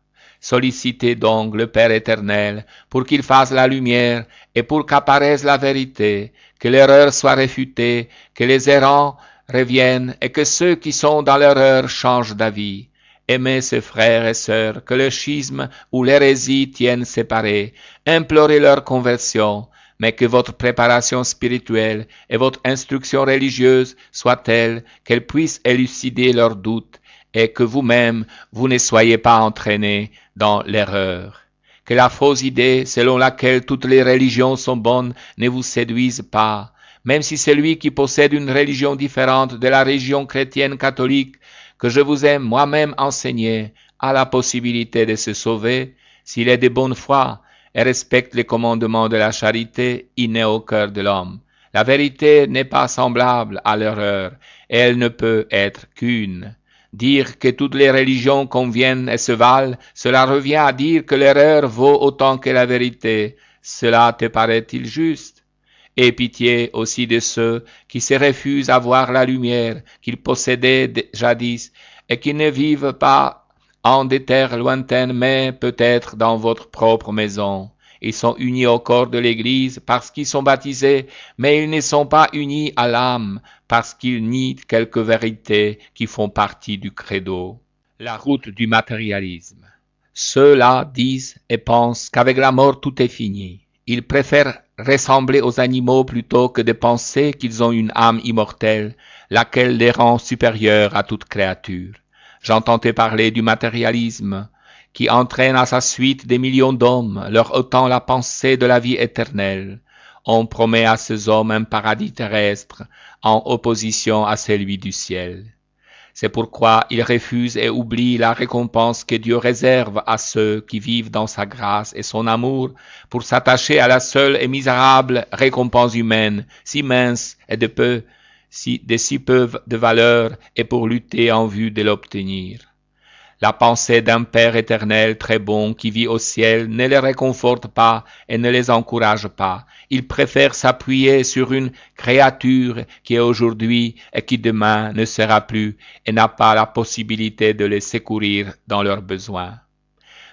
Sollicitez donc le Père éternel pour qu'il fasse la lumière et pour qu'apparaisse la vérité, que l'erreur soit réfutée, que les errants reviennent et que ceux qui sont dans l'erreur changent d'avis. Aimez ces frères et sœurs que le schisme ou l'hérésie tiennent séparés, implorez leur conversion, mais que votre préparation spirituelle et votre instruction religieuse soient telles qu'elles puissent élucider leurs doutes et que vous-même, vous ne soyez pas entraînés dans l'erreur. Que la fausse idée selon laquelle toutes les religions sont bonnes ne vous séduise pas, même si celui qui possède une religion différente de la religion chrétienne catholique que je vous ai moi-même enseignée a la possibilité de se sauver, s'il est de bonne foi et respecte les commandements de la charité innés au cœur de l'homme. La vérité n'est pas semblable à l'erreur, et elle ne peut être qu'une. Dire que toutes les religions conviennent et se valent, cela revient à dire que l'erreur vaut autant que la vérité. Cela te paraît-il juste? Aie pitié aussi de ceux qui se refusent à voir la lumière qu'ils possédaient jadis et qui ne vivent pas en des terres lointaines, mais peut-être dans votre propre maison. Ils sont unis au corps de l'Église parce qu'ils sont baptisés, mais ils ne sont pas unis à l'âme parce qu'ils nient quelques vérités qui font partie du credo. La route du matérialisme. Ceux-là disent et pensent qu'avec la mort tout est fini. Ils préfèrent ressembler aux animaux plutôt que de penser qu'ils ont une âme immortelle, laquelle les rend supérieurs à toute créature. J'entendais parler du matérialisme, qui entraîne à sa suite des millions d'hommes, leur ôtant la pensée de la vie éternelle. On promet à ces hommes un paradis terrestre, en opposition à celui du ciel. C'est pourquoi ils refusent et oublient la récompense que Dieu réserve à ceux qui vivent dans sa grâce et son amour pour s'attacher à la seule et misérable récompense humaine, si mince et de si peu de valeur, et pour lutter en vue de l'obtenir. La pensée d'un Père éternel très bon qui vit au ciel ne les réconforte pas et ne les encourage pas. Ils préfèrent s'appuyer sur une créature qui est aujourd'hui et qui demain ne sera plus et n'a pas la possibilité de les secourir dans leurs besoins.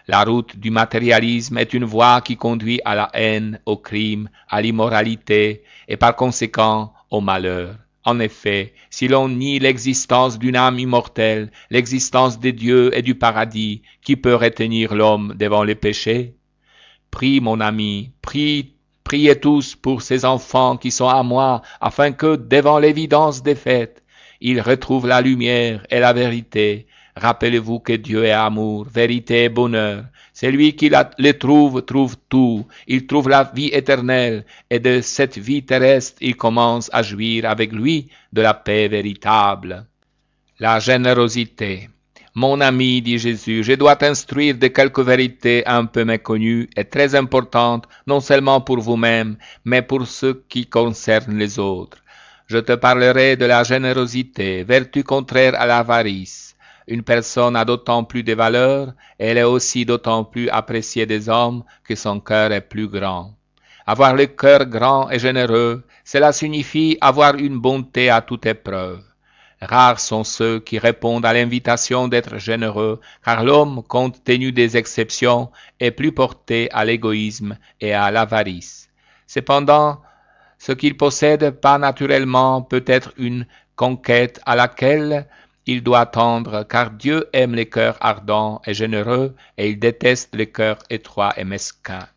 La route du matérialisme est une voie qui conduit à la haine, au crime, à l'immoralité et par conséquent au malheur. En effet, si l'on nie l'existence d'une âme immortelle, l'existence des dieux et du paradis, qui peut retenir l'homme devant les péchés? Prie, mon ami, priez tous pour ces enfants qui sont à moi, afin que, devant l'évidence des faits, ils retrouvent la lumière et la vérité. Rappelez-vous que Dieu est amour, vérité et bonheur. Celui qui les trouve tout. Il trouve la vie éternelle, et de cette vie terrestre, il commence à jouir avec lui de la paix véritable. La générosité. Mon ami, dit Jésus, je dois t'instruire de quelques vérités un peu méconnues et très importantes, non seulement pour vous-même, mais pour ceux qui concernent les autres. Je te parlerai de la générosité, vertu contraire à l'avarice. Une personne a d'autant plus de valeur, et elle est aussi d'autant plus appréciée des hommes que son cœur est plus grand. Avoir le cœur grand et généreux, cela signifie avoir une bonté à toute épreuve. Rares sont ceux qui répondent à l'invitation d'être généreux, car l'homme, compte tenu des exceptions, est plus porté à l'égoïsme et à l'avarice. Cependant, ce qu'il possède pas naturellement peut être une conquête à laquelle il doit tendre, car Dieu aime les cœurs ardents et généreux, et il déteste les cœurs étroits et mesquins.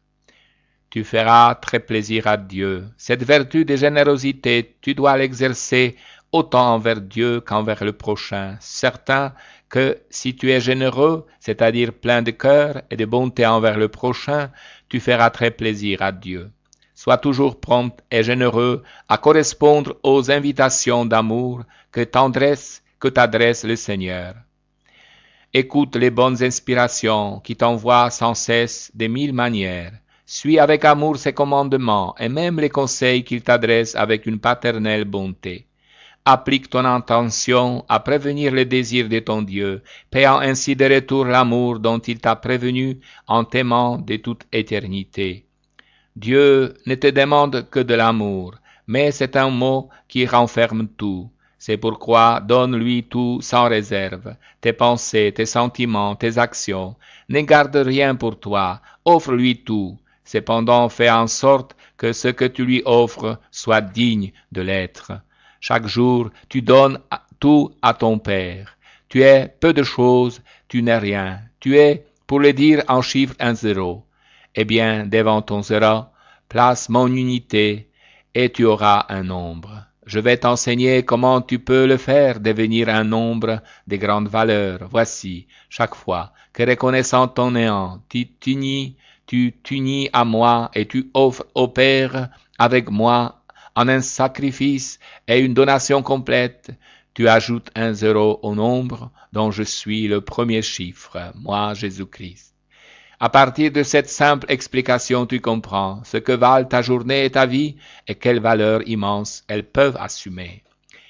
Tu feras très plaisir à Dieu. Cette vertu de générosité, tu dois l'exercer autant envers Dieu qu'envers le prochain, certain que si tu es généreux, c'est-à-dire plein de cœur et de bonté envers le prochain, tu feras très plaisir à Dieu. Sois toujours prompt et généreux à correspondre aux invitations d'amour que t'adresse le Seigneur. Écoute les bonnes inspirations qui t'envoient sans cesse de mille manières. Suis avec amour ses commandements et même les conseils qu'il t'adresse avec une paternelle bonté. Applique ton intention à prévenir les désirs de ton Dieu, payant ainsi de retour l'amour dont il t'a prévenu en t'aimant de toute éternité. Dieu ne te demande que de l'amour, mais c'est un mot qui renferme tout. C'est pourquoi donne-lui tout sans réserve, tes pensées, tes sentiments, tes actions. Ne garde rien pour toi, offre-lui tout. Cependant, fais en sorte que ce que tu lui offres soit digne de l'être. Chaque jour, tu donnes tout à ton Père. Tu es peu de choses, tu n'es rien. Tu es, pour le dire en chiffre, un zéro. Eh bien, devant ton zéro, place mon unité, et tu auras un nombre. Je vais t'enseigner comment tu peux le faire devenir un nombre de grandes valeurs. Voici, chaque fois que reconnaissant ton néant, tu t'unis à moi et tu opères avec moi en un sacrifice et une donation complète, tu ajoutes un zéro au nombre dont je suis le premier chiffre, moi Jésus-Christ. À partir de cette simple explication, tu comprends ce que valent ta journée et ta vie et quelle valeur immense elles peuvent assumer.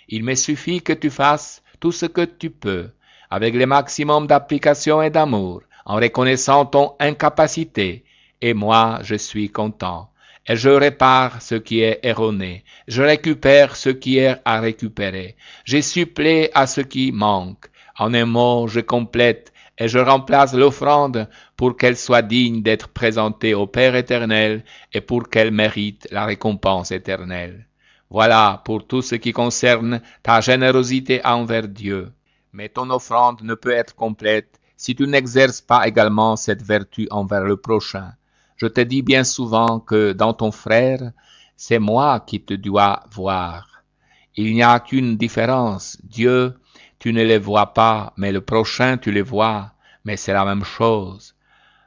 Il me suffit que tu fasses tout ce que tu peux, avec le maximum d'application et d'amour, en reconnaissant ton incapacité, et moi je suis content. Et je répare ce qui est erroné, je récupère ce qui est à récupérer, je supplée à ce qui manque. En un mot, je complète et je remplace l'offrande pour qu'elle soit digne d'être présentée au Père éternel et pour qu'elle mérite la récompense éternelle. Voilà pour tout ce qui concerne ta générosité envers Dieu. Mais ton offrande ne peut être complète si tu n'exerces pas également cette vertu envers le prochain. Je te dis bien souvent que dans ton frère, c'est moi qui te dois voir. Il n'y a qu'une différence. Dieu, tu ne le vois pas, mais le prochain, tu le vois, mais c'est la même chose.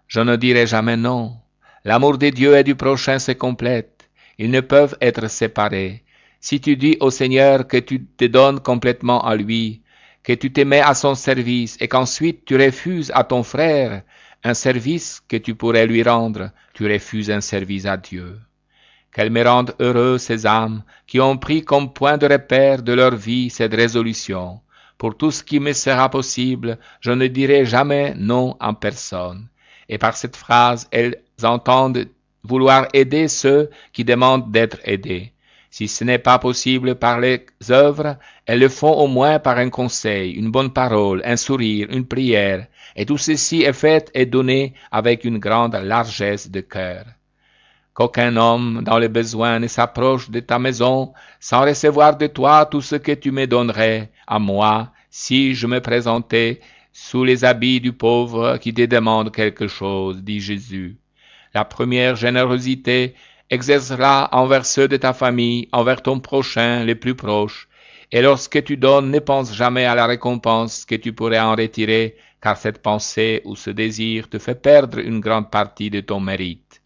Je ne dirai jamais non. L'amour de Dieu et du prochain se complète. Ils ne peuvent être séparés. Si tu dis au Seigneur que tu te donnes complètement à lui, que tu te mets à son service et qu'ensuite tu refuses à ton frère un service que tu pourrais lui rendre, tu refuses un service à Dieu. Qu'elle me rende heureux ces âmes qui ont pris comme point de repère de leur vie cette résolution. Pour tout ce qui me sera possible, je ne dirai jamais non en personne. Et par cette phrase, elles entendent vouloir aider ceux qui demandent d'être aidés. Si ce n'est pas possible par les œuvres, elles le font au moins par un conseil, une bonne parole, un sourire, une prière, et tout ceci est fait et donné avec une grande largesse de cœur. Qu'aucun homme dans le besoin ne s'approche de ta maison sans recevoir de toi tout ce que tu me donnerais à moi si je me présentais sous les habits du pauvre qui te demande quelque chose, dit Jésus. La première générosité exercera envers ceux de ta famille, envers ton prochain, les plus proches. Et lorsque tu donnes, ne pense jamais à la récompense que tu pourrais en retirer, car cette pensée ou ce désir te fait perdre une grande partie de ton mérite.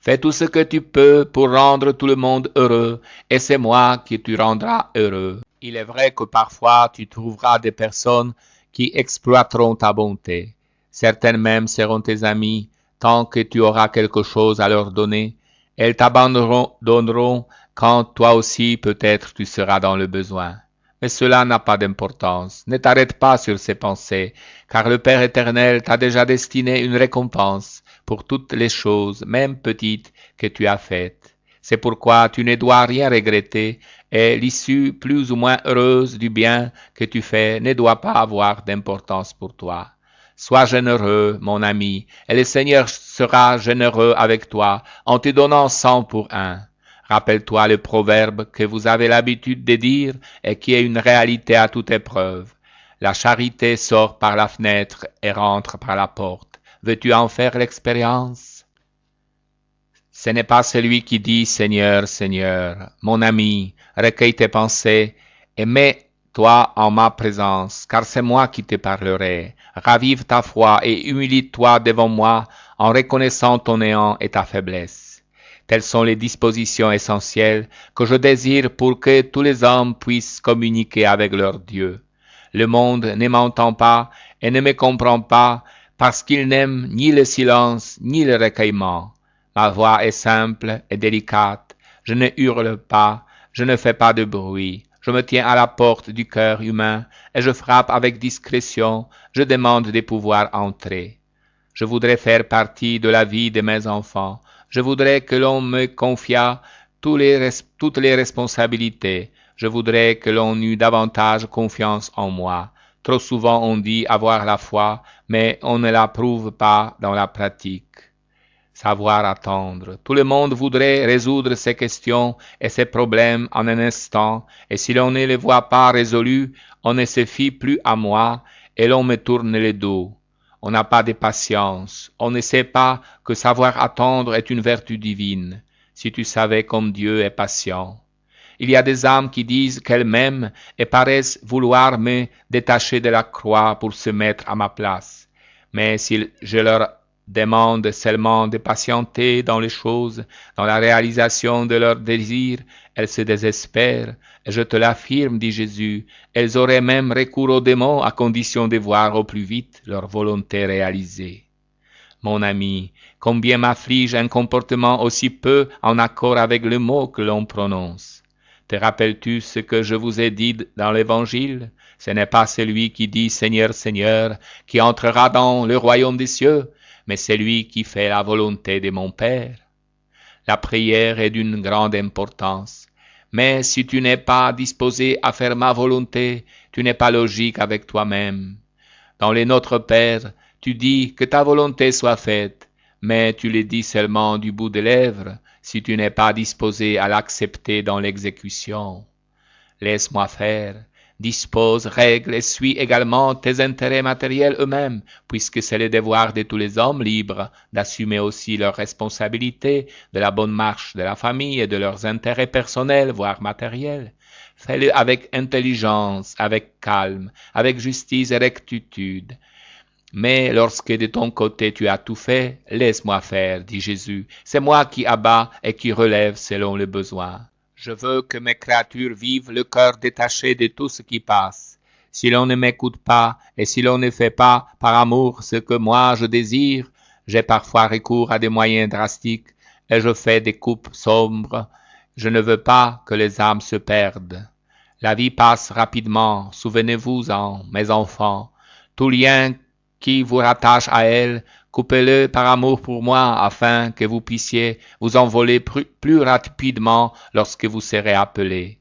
Fais tout ce que tu peux pour rendre tout le monde heureux, et c'est moi qui tu rendras heureux. Il est vrai que parfois tu trouveras des personnes qui exploiteront ta bonté. Certaines même seront tes amis, tant que tu auras quelque chose à leur donner. Elles t'abandonneront quand toi aussi peut-être tu seras dans le besoin. Mais cela n'a pas d'importance. Ne t'arrête pas sur ces pensées, car le Père éternel t'a déjà destiné une récompense pour toutes les choses, même petites, que tu as faites. C'est pourquoi tu ne dois rien regretter, et l'issue plus ou moins heureuse du bien que tu fais ne doit pas avoir d'importance pour toi. Sois généreux, mon ami, et le Seigneur sera généreux avec toi en te donnant 100 pour 1. Rappelle-toi le proverbe que vous avez l'habitude de dire et qui est une réalité à toute épreuve. La charité sort par la fenêtre et rentre par la porte. Veux-tu en faire l'expérience? Ce n'est pas celui qui dit « Seigneur, Seigneur ». Mon ami, recueille tes pensées et mets-toi en ma présence, car c'est moi qui te parlerai. Ravive ta foi et humilie-toi devant moi en reconnaissant ton néant et ta faiblesse. Telles sont les dispositions essentielles que je désire pour que tous les hommes puissent communiquer avec leur Dieu. Le monde ne m'entend pas et ne me comprend pas parce qu'il n'aime ni le silence ni le recueillement. Ma voix est simple et délicate, je ne hurle pas, je ne fais pas de bruit, je me tiens à la porte du cœur humain et je frappe avec discrétion, je demande de pouvoir entrer. Je voudrais faire partie de la vie de mes enfants, je voudrais que l'on me confiât toutes les responsabilités, je voudrais que l'on eût davantage confiance en moi. Trop souvent on dit avoir la foi, mais on ne la prouve pas dans la pratique. Savoir attendre. Tout le monde voudrait résoudre ces questions et ces problèmes en un instant, et si l'on ne les voit pas résolus, on ne se fie plus à moi et l'on me tourne le dos. On n'a pas de patience. On ne sait pas que savoir attendre est une vertu divine. Si tu savais comme Dieu est patient. Il y a des âmes qui disent qu'elles m'aiment et paraissent vouloir me détacher de la croix pour se mettre à ma place. Mais si je leur demande seulement de patienter dans les choses, dans la réalisation de leurs désirs, elles se désespèrent. Et je te l'affirme, dit Jésus, elles auraient même recours aux démons à condition de voir au plus vite leur volonté réalisée. Mon ami, combien m'afflige un comportement aussi peu en accord avec le mot que l'on prononce. Te rappelles-tu ce que je vous ai dit dans l'Évangile? Ce n'est pas celui qui dit « Seigneur, Seigneur » qui entrera dans le royaume des cieux, mais celui qui fait la volonté de mon Père. La prière est d'une grande importance, mais si tu n'es pas disposé à faire ma volonté, tu n'es pas logique avec toi-même. Dans les Notre Père, tu dis que ta volonté soit faite, mais tu le dis seulement du bout des lèvres, si tu n'es pas disposé à l'accepter dans l'exécution. Laisse-moi faire, dispose, règle et suis également tes intérêts matériels eux-mêmes, puisque c'est le devoir de tous les hommes libres d'assumer aussi leurs responsabilités de la bonne marche de la famille et de leurs intérêts personnels, voire matériels. Fais-le avec intelligence, avec calme, avec justice et rectitude. Mais lorsque de ton côté tu as tout fait, laisse-moi faire, dit Jésus. C'est moi qui abats et qui relève selon le besoin. Je veux que mes créatures vivent le cœur détaché de tout ce qui passe. Si l'on ne m'écoute pas et si l'on ne fait pas par amour ce que moi je désire, j'ai parfois recours à des moyens drastiques et je fais des coupes sombres. Je ne veux pas que les âmes se perdent. La vie passe rapidement, souvenez-vous-en, mes enfants. Tout lien qui vous rattache à elle, coupez-le par amour pour moi, afin que vous puissiez vous envoler plus rapidement lorsque vous serez appelés.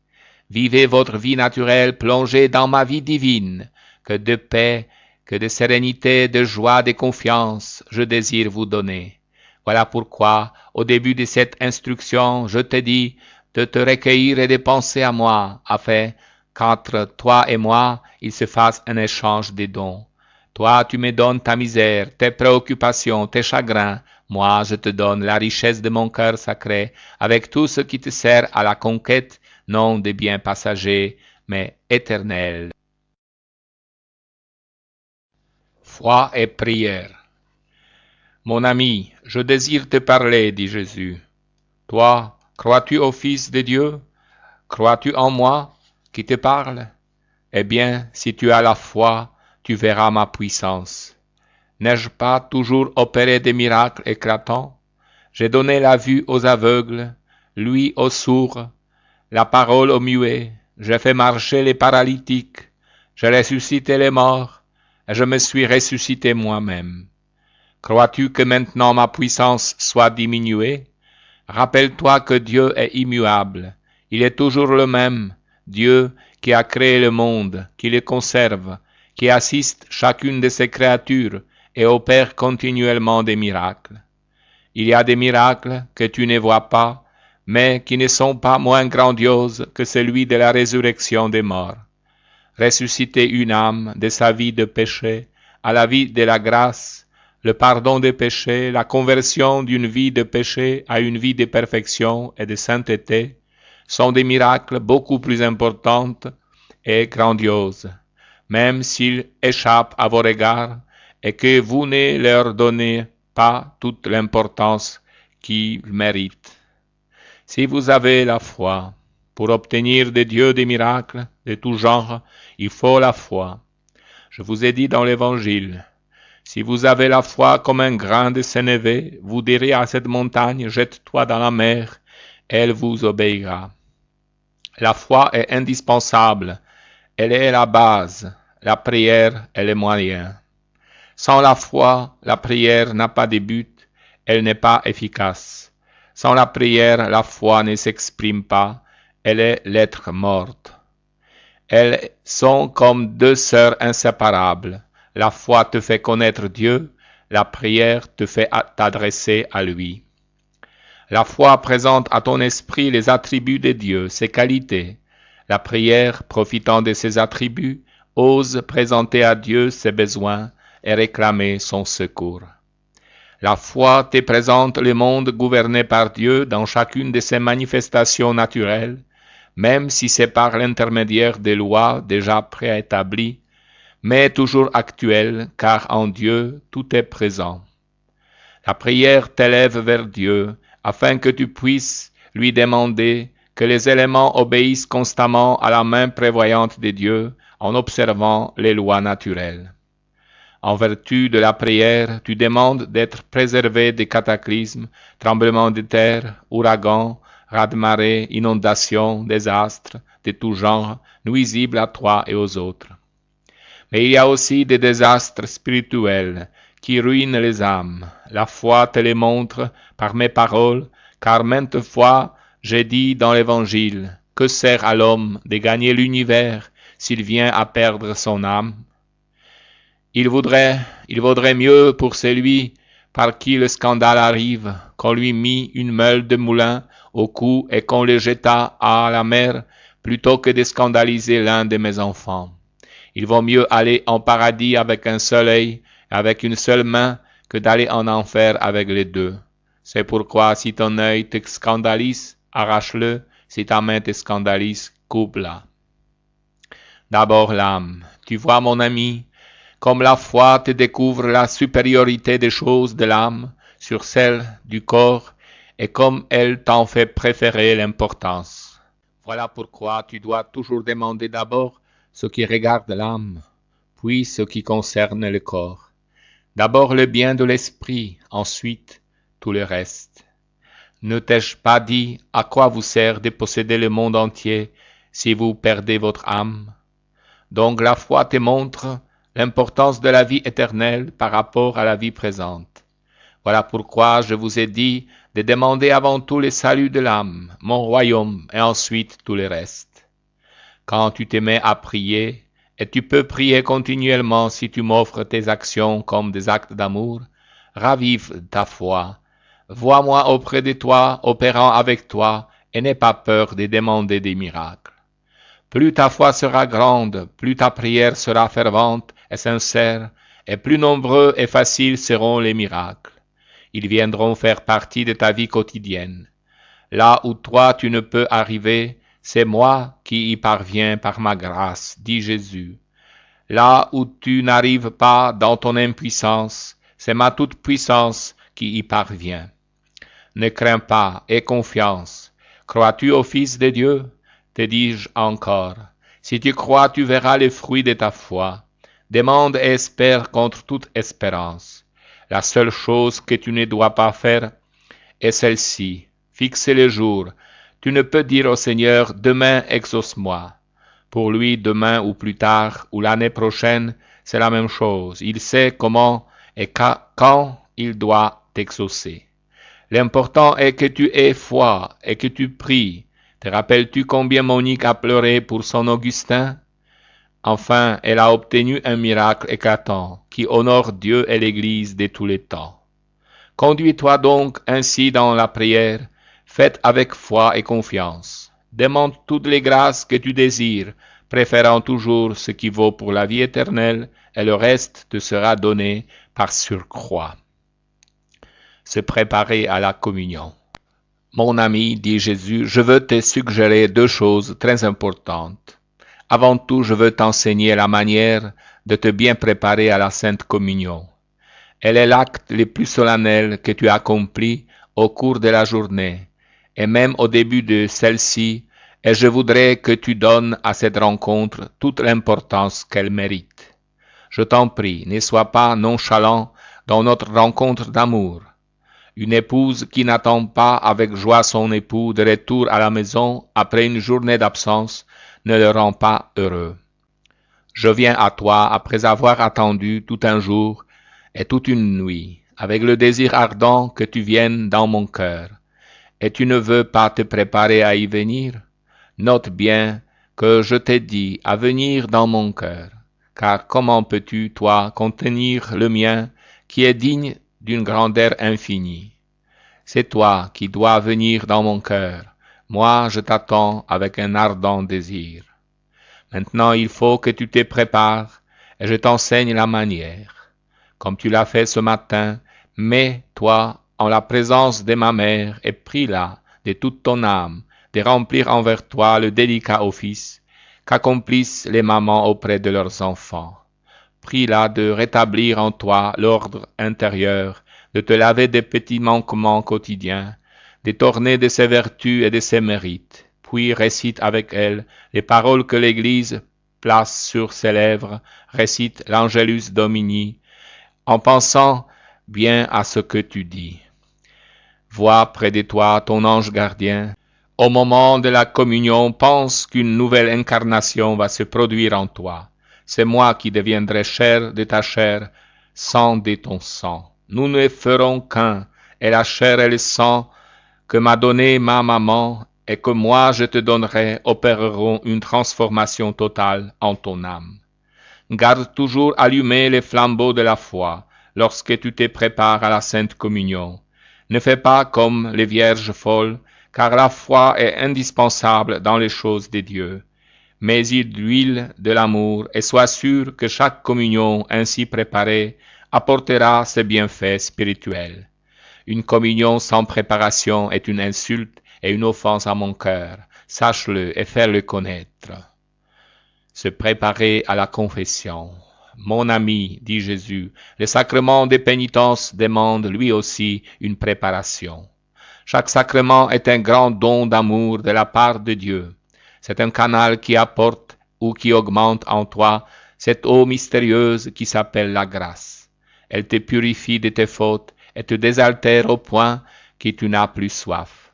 Vivez votre vie naturelle, plongez dans ma vie divine, que de paix, que de sérénité, de joie, de confiance, je désire vous donner. Voilà pourquoi, au début de cette instruction, je te dis de te recueillir et de penser à moi, afin qu'entre toi et moi, il se fasse un échange de dons. Toi, tu me donnes ta misère, tes préoccupations, tes chagrins. Moi, je te donne la richesse de mon cœur sacré, avec tout ce qui te sert à la conquête, non des biens passagers, mais éternels. Foi et prière. Mon ami, je désire te parler, dit Jésus. Toi, crois-tu au Fils de Dieu? Crois-tu en moi qui te parle? Eh bien, si tu as la foi, tu verras ma puissance. N'ai-je pas toujours opéré des miracles éclatants? J'ai donné la vue aux aveugles, l'ouïe aux sourds, la parole aux muets, j'ai fait marcher les paralytiques, j'ai ressuscité les morts, et je me suis ressuscité moi-même. Crois-tu que maintenant ma puissance soit diminuée? Rappelle-toi que Dieu est immuable, il est toujours le même, Dieu qui a créé le monde, qui le conserve, qui assiste chacune de ses créatures et opère continuellement des miracles. Il y a des miracles que tu ne vois pas, mais qui ne sont pas moins grandioses que celui de la résurrection des morts. Ressusciter une âme de sa vie de péché à la vie de la grâce, le pardon des péchés, la conversion d'une vie de péché à une vie de perfection et de sainteté, sont des miracles beaucoup plus importants et grandioses, même s'ils échappent à vos regards et que vous ne leur donnez pas toute l'importance qu'ils méritent. Si vous avez la foi, pour obtenir de Dieu des miracles de tout genre, il faut la foi. Je vous ai dit dans l'Évangile, si vous avez la foi comme un grain de sénévé, vous direz à cette montagne, jette-toi dans la mer, elle vous obéira. La foi est indispensable, elle est la base, la prière est le moyen. Sans la foi, la prière n'a pas de but, elle n'est pas efficace. Sans la prière, la foi ne s'exprime pas, elle est lettre morte. Elles sont comme deux sœurs inséparables. La foi te fait connaître Dieu, la prière te fait t'adresser à lui. La foi présente à ton esprit les attributs de Dieu, ses qualités. La prière, profitant de ses attributs, ose présenter à Dieu ses besoins et réclamer son secours. La foi te présente le monde gouverné par Dieu dans chacune de ses manifestations naturelles, même si c'est par l'intermédiaire des lois déjà préétablies, mais toujours actuelles, car en Dieu tout est présent. La prière t'élève vers Dieu, afin que tu puisses lui demander que les éléments obéissent constamment à la main prévoyante de Dieu en observant les lois naturelles. En vertu de la prière, tu demandes d'être préservé des cataclysmes, tremblements de terre, ouragans, raz-de-marée, inondations, désastres de tout genre, nuisibles à toi et aux autres. Mais il y a aussi des désastres spirituels qui ruinent les âmes. La foi te les montre par mes paroles, car maintes fois j'ai dit dans l'Évangile, que sert à l'homme de gagner l'univers s'il vient à perdre son âme? Il vaudrait mieux pour celui par qui le scandale arrive, qu'on lui mit une meule de moulin au cou et qu'on le jetât à la mer, plutôt que de scandaliser l'un de mes enfants. Il vaut mieux aller en paradis avec un seul œil, avec une seule main, que d'aller en enfer avec les deux. C'est pourquoi si ton œil te scandalise, arrache-le, si ta main te scandalise, coupe-la. D'abord l'âme. Tu vois, mon ami, comme la foi te découvre la supériorité des choses de l'âme sur celle du corps, et comme elle t'en fait préférer l'importance. Voilà pourquoi tu dois toujours demander d'abord ce qui regarde l'âme, puis ce qui concerne le corps. D'abord le bien de l'esprit, ensuite tout le reste. Ne t'ai-je pas dit à quoi vous sert de posséder le monde entier si vous perdez votre âme? Donc la foi te montre l'importance de la vie éternelle par rapport à la vie présente. Voilà pourquoi je vous ai dit de demander avant tout le salut de l'âme, mon royaume, et ensuite tout le reste. Quand tu te mets à prier, et tu peux prier continuellement si tu m'offres tes actions comme des actes d'amour, ravive ta foi. Vois-moi auprès de toi, opérant avec toi, et n'aie pas peur de demander des miracles. Plus ta foi sera grande, plus ta prière sera fervente et sincère, et plus nombreux et faciles seront les miracles. Ils viendront faire partie de ta vie quotidienne. Là où toi tu ne peux arriver, c'est moi qui y parviens par ma grâce, dit Jésus. Là où tu n'arrives pas dans ton impuissance, c'est ma toute-puissance qui y parvient. Ne crains pas, aie confiance. Crois-tu au Fils de Dieu? Te dis-je encore. Si tu crois, tu verras les fruits de ta foi. Demande et espère contre toute espérance. La seule chose que tu ne dois pas faire est celle-ci. Fixer le jour. Tu ne peux dire au Seigneur, demain exauce-moi. Pour lui, demain ou plus tard, ou l'année prochaine, c'est la même chose. Il sait comment et quand il doit t'exaucer. L'important est que tu aies foi et que tu pries. Te rappelles-tu combien Monique a pleuré pour son Augustin? Enfin, elle a obtenu un miracle éclatant qui honore Dieu et l'Église de tous les temps. Conduis-toi donc ainsi dans la prière, faite avec foi et confiance. Demande toutes les grâces que tu désires, préférant toujours ce qui vaut pour la vie éternelle, et le reste te sera donné par surcroît. Se préparer à la communion. Mon ami, dit Jésus, je veux te suggérer deux choses très importantes. Avant tout, je veux t'enseigner la manière de te bien préparer à la Sainte Communion. Elle est l'acte le plus solennel que tu accomplis au cours de la journée, et même au début de celle-ci, et je voudrais que tu donnes à cette rencontre toute l'importance qu'elle mérite. Je t'en prie, ne sois pas nonchalant dans notre rencontre d'amour. Une épouse qui n'attend pas avec joie son époux de retour à la maison après une journée d'absence ne le rend pas heureux. Je viens à toi après avoir attendu tout un jour et toute une nuit, avec le désir ardent que tu viennes dans mon cœur. Et tu ne veux pas te préparer à y venir? Note bien que je t'ai dit à venir dans mon cœur, car comment peux-tu, toi, contenir le mien qui est digne d'une grandeur infinie? C'est toi qui dois venir dans mon cœur. Moi, je t'attends avec un ardent désir. Maintenant, il faut que tu te prépares et je t'enseigne la manière. Comme tu l'as fait ce matin, mets-toi en la présence de ma mère et prie-la de toute ton âme, de remplir envers toi le délicat office qu'accomplissent les mamans auprès de leurs enfants. Prie-la de rétablir en toi l'ordre intérieur, de te laver des petits manquements quotidiens, de t'orner de ses vertus et de ses mérites, puis récite avec elle les paroles que l'Église place sur ses lèvres, récite l'Angelus Domini, en pensant bien à ce que tu dis. Vois près de toi ton ange gardien. Au moment de la communion, pense qu'une nouvelle incarnation va se produire en toi. C'est moi qui deviendrai chair de ta chair, sang de ton sang. Nous ne ferons qu'un, et la chair et le sang que m'a donné ma maman et que moi je te donnerai opéreront une transformation totale en ton âme. Garde toujours allumés les flambeaux de la foi lorsque tu te prépares à la Sainte Communion. Ne fais pas comme les vierges folles, car la foi est indispensable dans les choses de Dieu. Mets-y de l'huile de l'amour et sois sûr que chaque communion ainsi préparée apportera ses bienfaits spirituels. Une communion sans préparation est une insulte et une offense à mon cœur. Sache-le et fais-le connaître. Se préparer à la confession. Mon ami, dit Jésus, le sacrement des pénitences demande lui aussi une préparation. Chaque sacrement est un grand don d'amour de la part de Dieu. C'est un canal qui apporte ou qui augmente en toi cette eau mystérieuse qui s'appelle la grâce. Elle te purifie de tes fautes et te désaltère au point que tu n'as plus soif.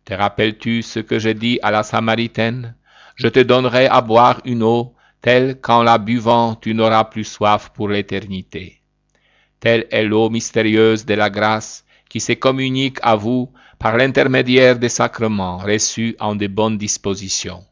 Te rappelles-tu ce que j'ai dit à la Samaritaine? Je te donnerai à boire une eau telle qu'en la buvant tu n'auras plus soif pour l'éternité. Telle est l'eau mystérieuse de la grâce qui se communique à vous par l'intermédiaire des sacrements reçus en de bonnes dispositions.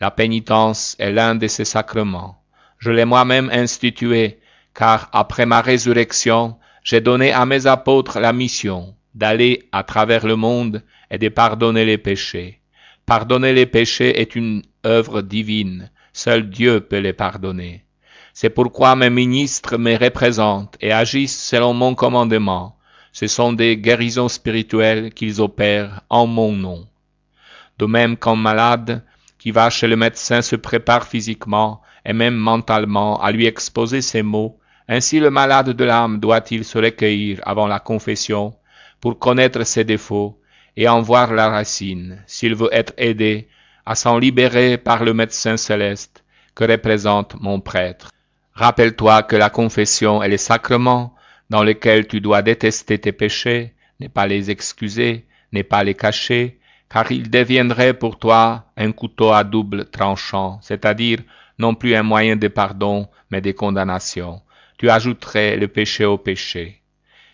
La pénitence est l'un de ces sacrements. Je l'ai moi-même institué, car après ma résurrection, j'ai donné à mes apôtres la mission d'aller à travers le monde et de pardonner les péchés. Pardonner les péchés est une œuvre divine. Seul Dieu peut les pardonner. C'est pourquoi mes ministres me représentent et agissent selon mon commandement. Ce sont des guérisons spirituelles qu'ils opèrent en mon nom. De même qu'un malade qui va chez le médecin se prépare physiquement et même mentalement à lui exposer ses maux, ainsi le malade de l'âme doit-il se recueillir avant la confession pour connaître ses défauts et en voir la racine, s'il veut être aidé à s'en libérer par le médecin céleste que représente mon prêtre. Rappelle-toi que la confession est le sacrement dans lequel tu dois détester tes péchés, ne pas les excuser, ne pas les cacher, car ils deviendraient pour toi un couteau à double tranchant, c'est-à-dire non plus un moyen de pardon, mais de condamnation. Tu ajouterais le péché au péché.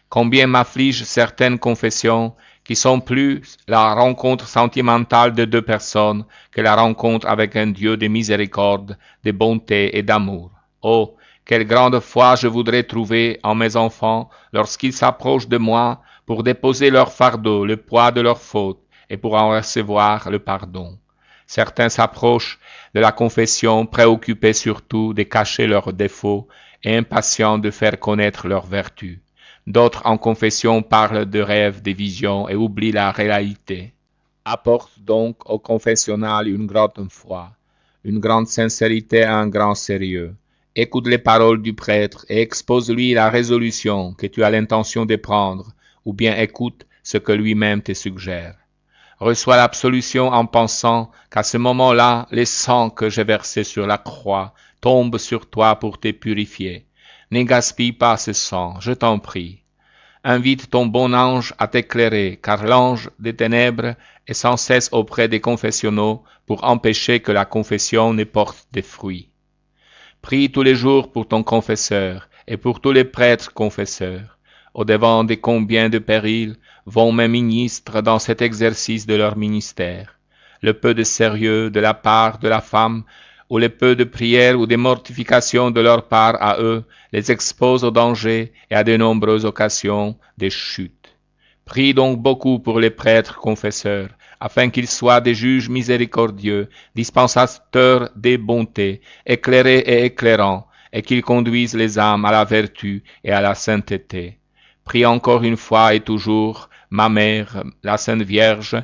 Combien m'affligent certaines confessions qui sont plus la rencontre sentimentale de deux personnes que la rencontre avec un Dieu de miséricorde, de bonté et d'amour. Oh, quelle grande foi je voudrais trouver en mes enfants lorsqu'ils s'approchent de moi pour déposer leur fardeau, le poids de leurs fautes, et pour en recevoir le pardon. Certains s'approchent de la confession préoccupés surtout de cacher leurs défauts et impatients de faire connaître leurs vertus. D'autres en confession parlent de rêves, de visions et oublient la réalité. Apporte donc au confessionnal une grande foi, une grande sincérité et un grand sérieux. Écoute les paroles du prêtre et expose-lui la résolution que tu as l'intention de prendre, ou bien écoute ce que lui-même te suggère. Reçois l'absolution en pensant qu'à ce moment-là, le sang que j'ai versé sur la croix tombe sur toi pour te purifier. Ne gaspille pas ce sang, je t'en prie. Invite ton bon ange à t'éclairer, car l'ange des ténèbres est sans cesse auprès des confessionnaux pour empêcher que la confession ne porte des fruits. Prie tous les jours pour ton confesseur et pour tous les prêtres confesseurs. Au-devant de combien de périls vont mes ministres dans cet exercice de leur ministère. Le peu de sérieux de la part de la femme ou le peu de prière ou de mortification de leur part à eux les expose au danger et à de nombreuses occasions de chute. Prie donc beaucoup pour les prêtres confesseurs, afin qu'ils soient des juges miséricordieux, dispensateurs des bontés, éclairés et éclairants, et qu'ils conduisent les âmes à la vertu et à la sainteté. Prie encore une fois et toujours, ma mère, la Sainte Vierge,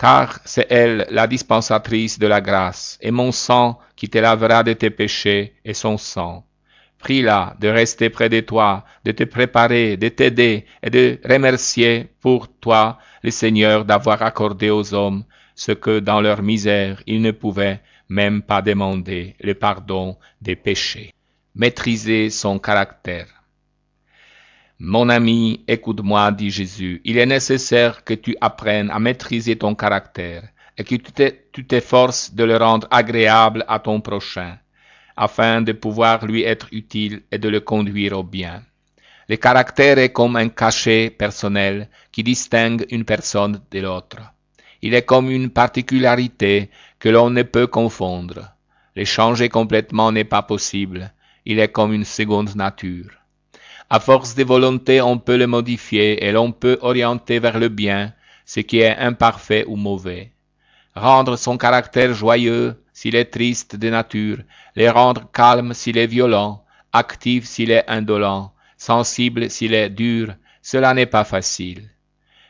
car c'est elle la dispensatrice de la grâce, et mon sang qui te lavera de tes péchés est son sang. Prie-la de rester près de toi, de te préparer, de t'aider et de remercier pour toi le Seigneur d'avoir accordé aux hommes ce que dans leur misère ils ne pouvaient même pas demander, le pardon des péchés. Maîtriser son caractère. Mon ami, écoute-moi, dit Jésus, il est nécessaire que tu apprennes à maîtriser ton caractère et que tu t'efforces de le rendre agréable à ton prochain, afin de pouvoir lui être utile et de le conduire au bien. Le caractère est comme un cachet personnel qui distingue une personne de l'autre. Il est comme une particularité que l'on ne peut confondre. Le changer complètement n'est pas possible. Il est comme une seconde nature. À force de volonté, on peut le modifier et l'on peut orienter vers le bien ce qui est imparfait ou mauvais. Rendre son caractère joyeux s'il est triste de nature, le rendre calme s'il est violent, actif s'il est indolent, sensible s'il est dur, cela n'est pas facile.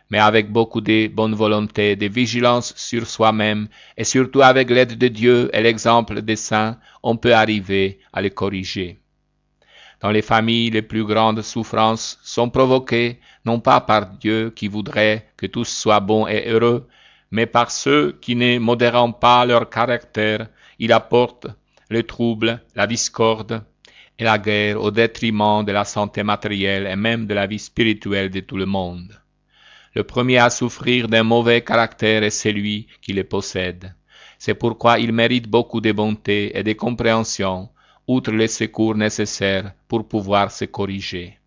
Mais avec beaucoup de bonne volonté, de vigilance sur soi-même et surtout avec l'aide de Dieu et l'exemple des saints, on peut arriver à le corriger. Dans les familles, les plus grandes souffrances sont provoquées non pas par Dieu qui voudrait que tous soient bons et heureux, mais par ceux qui, ne modérant pas leur caractère, ils apportent le trouble, la discorde et la guerre au détriment de la santé matérielle et même de la vie spirituelle de tout le monde. Le premier à souffrir d'un mauvais caractère est celui qui le possède. C'est pourquoi il mérite beaucoup de bonté et de compréhension, outre les secours nécessaires pour pouvoir se corriger.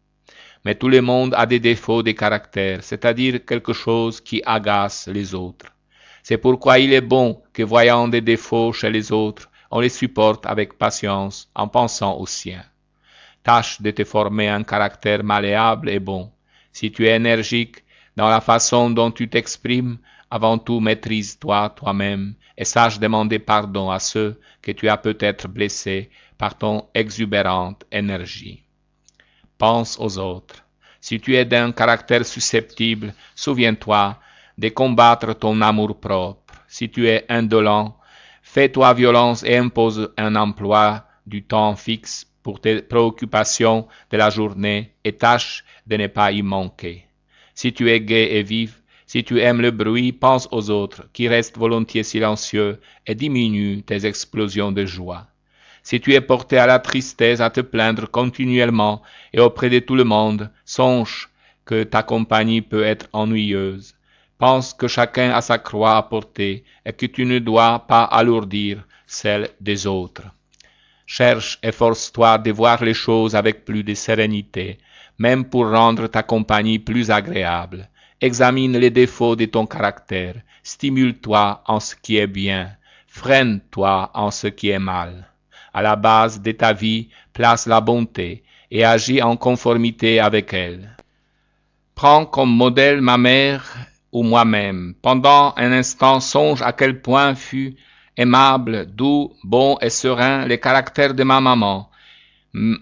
Mais tout le monde a des défauts de caractère, c'est-à-dire quelque chose qui agace les autres. C'est pourquoi il est bon que voyant des défauts chez les autres, on les supporte avec patience en pensant aux siens. Tâche de te former un caractère malléable et bon. Si tu es énergique dans la façon dont tu t'exprimes, avant tout maîtrise-toi toi-même et sache demander pardon à ceux que tu as peut-être blessés par ton exubérante énergie. Pense aux autres. Si tu es d'un caractère susceptible, souviens-toi de combattre ton amour-propre. Si tu es indolent, fais-toi violence et impose un emploi du temps fixe pour tes préoccupations de la journée et tâche de ne pas y manquer. Si tu es gai et vif, si tu aimes le bruit, pense aux autres qui restent volontiers silencieux et diminue tes explosions de joie. Si tu es porté à la tristesse à te plaindre continuellement et auprès de tout le monde, songe que ta compagnie peut être ennuyeuse. Pense que chacun a sa croix à porter et que tu ne dois pas alourdir celle des autres. Cherche et force-toi de voir les choses avec plus de sérénité, même pour rendre ta compagnie plus agréable. Examine les défauts de ton caractère, stimule-toi en ce qui est bien, freine-toi en ce qui est mal. À la base de ta vie, place la bonté et agis en conformité avec elle. Prends comme modèle ma mère ou moi-même. Pendant un instant, songe à quel point fut aimable, doux, bon et serein le caractère de ma maman,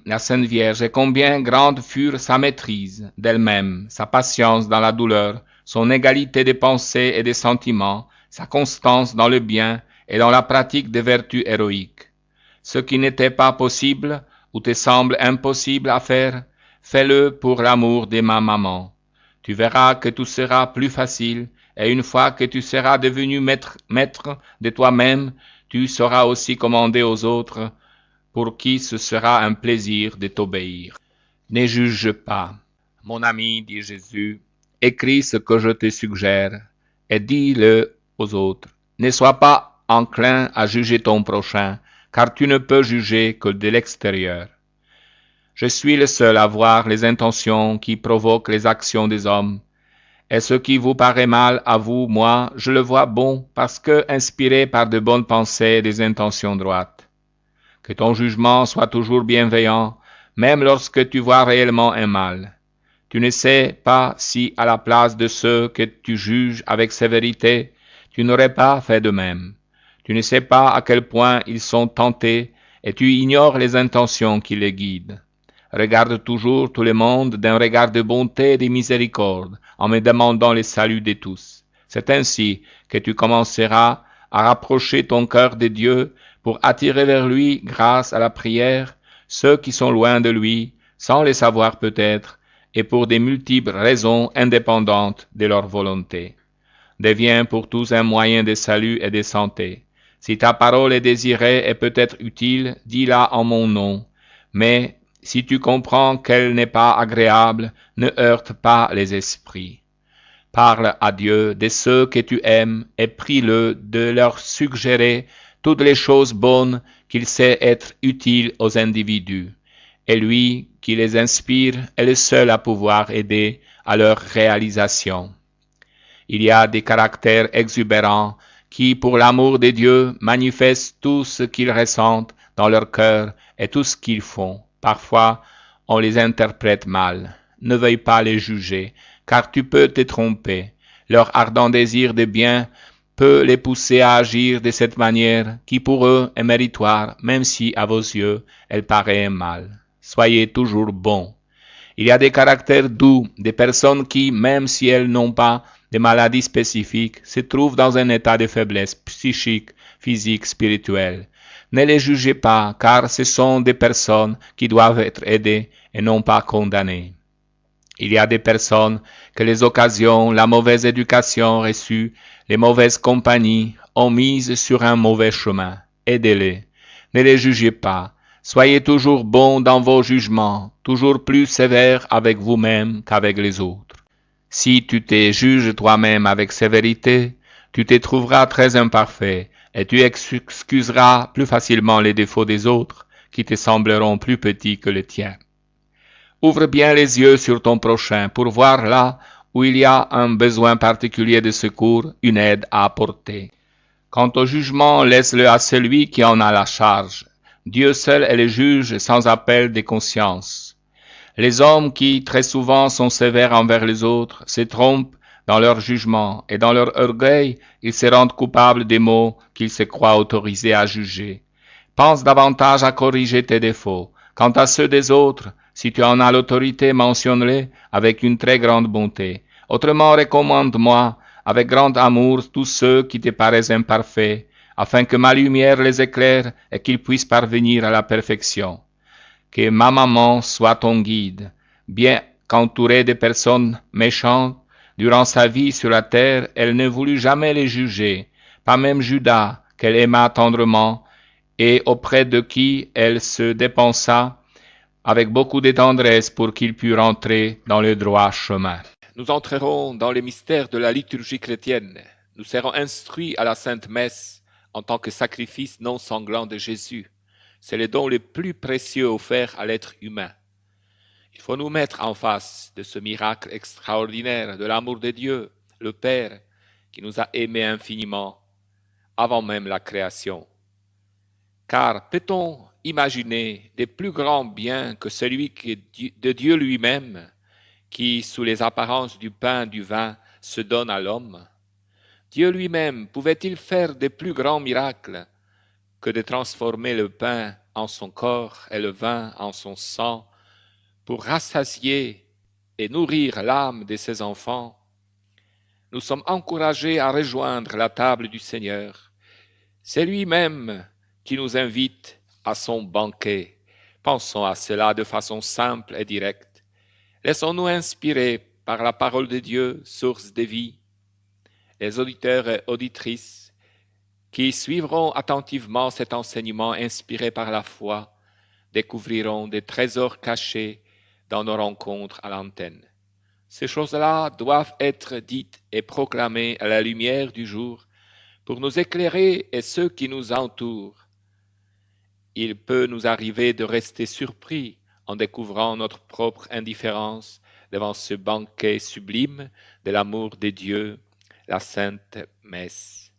la Sainte Vierge, et combien grande furent sa maîtrise d'elle-même, sa patience dans la douleur, son égalité de pensée et de sentiments, sa constance dans le bien et dans la pratique des vertus héroïques. Ce qui n'était pas possible ou te semble impossible à faire, fais-le pour l'amour de ma maman. Tu verras que tout sera plus facile, et une fois que tu seras devenu maître de toi-même, tu sauras aussi commander aux autres, pour qui ce sera un plaisir de t'obéir. Ne juge pas. Mon ami, dit Jésus, écris ce que je te suggère, et dis-le aux autres. Ne sois pas enclin à juger ton prochain, car tu ne peux juger que de l'extérieur. Je suis le seul à voir les intentions qui provoquent les actions des hommes, et ce qui vous paraît mal à vous, moi, je le vois bon, parce que inspiré par de bonnes pensées et des intentions droites. Que ton jugement soit toujours bienveillant, même lorsque tu vois réellement un mal. Tu ne sais pas si, à la place de ceux que tu juges avec sévérité, tu n'aurais pas fait de même. Tu ne sais pas à quel point ils sont tentés et tu ignores les intentions qui les guident. Regarde toujours tout le monde d'un regard de bonté et de miséricorde en me demandant le salut de tous. C'est ainsi que tu commenceras à rapprocher ton cœur de Dieu pour attirer vers lui, grâce à la prière, ceux qui sont loin de lui, sans le savoir peut-être, et pour des multiples raisons indépendantes de leur volonté. Deviens pour tous un moyen de salut et de santé. Si ta parole est désirée et peut-être utile, dis-la en mon nom. Mais si tu comprends qu'elle n'est pas agréable, ne heurte pas les esprits. Parle à Dieu de ceux que tu aimes et prie-le de leur suggérer toutes les choses bonnes qu'il sait être utiles aux individus. Et lui qui les inspire est le seul à pouvoir aider à leur réalisation. Il y a des caractères exubérants qui, pour l'amour de Dieu, manifestent tout ce qu'ils ressentent dans leur cœur et tout ce qu'ils font. Parfois, on les interprète mal. Ne veuille pas les juger, car tu peux te tromper. Leur ardent désir de bien peut les pousser à agir de cette manière qui pour eux est méritoire, même si à vos yeux elle paraît mal. Soyez toujours bons. Il y a des caractères doux, des personnes qui, même si elles n'ont pas de maladies spécifiques, se trouvent dans un état de faiblesse psychique, physique, spirituelle. Ne les jugez pas, car ce sont des personnes qui doivent être aidées et non pas condamnées. Il y a des personnes que les occasions, la mauvaise éducation reçue, les mauvaises compagnies ont mises sur un mauvais chemin. Aidez-les. Ne les jugez pas. Soyez toujours bons dans vos jugements, toujours plus sévères avec vous-même qu'avec les autres. Si tu te juges toi-même avec sévérité, tu te trouveras très imparfait et tu excuseras plus facilement les défauts des autres qui te sembleront plus petits que les tiens. Ouvre bien les yeux sur ton prochain pour voir là où il y a un besoin particulier de secours, une aide à apporter. Quant au jugement, laisse-le à celui qui en a la charge. Dieu seul est le juge sans appel des consciences. Les hommes qui, très souvent, sont sévères envers les autres, se trompent dans leur jugement, et dans leur orgueil, ils se rendent coupables des maux qu'ils se croient autorisés à juger. Pense davantage à corriger tes défauts. Quant à ceux des autres, si tu en as l'autorité, mentionne-les avec une très grande bonté. Autrement, recommande-moi avec grand amour tous ceux qui te paraissent imparfaits, afin que ma lumière les éclaire et qu'ils puissent parvenir à la perfection. Que ma maman soit ton guide. Bien qu'entourée de personnes méchantes, durant sa vie sur la terre, elle ne voulut jamais les juger, pas même Judas, qu'elle aima tendrement, et auprès de qui elle se dépensa avec beaucoup de tendresse pour qu'il pût rentrer dans le droit chemin. Nous entrerons dans les mystères de la liturgie chrétienne. Nous serons instruits à la Sainte Messe en tant que sacrifice non sanglant de Jésus. C'est le don le plus précieux offert à l'être humain. Il faut nous mettre en face de ce miracle extraordinaire de l'amour de Dieu, le Père, qui nous a aimés infiniment avant même la création. Car peut-on imaginer des plus grands biens que celui de Dieu lui-même, qui, sous les apparences du pain, du vin, se donne à l'homme? Dieu lui-même pouvait-il faire de plus grands miracles que de transformer le pain en son corps et le vin en son sang pour rassasier et nourrir l'âme de ses enfants? Nous sommes encouragés à rejoindre la table du Seigneur. C'est lui-même qui nous invite à son banquet. Pensons à cela de façon simple et directe. Laissons-nous inspirer par la parole de Dieu, source de vie. Les auditeurs et auditrices qui suivront attentivement cet enseignement inspiré par la foi découvriront des trésors cachés dans nos rencontres à l'antenne. Ces choses-là doivent être dites et proclamées à la lumière du jour pour nous éclairer et ceux qui nous entourent. Il peut nous arriver de rester surpris en découvrant notre propre indifférence devant ce banquet sublime de l'amour de Dieu, la Sainte Messe.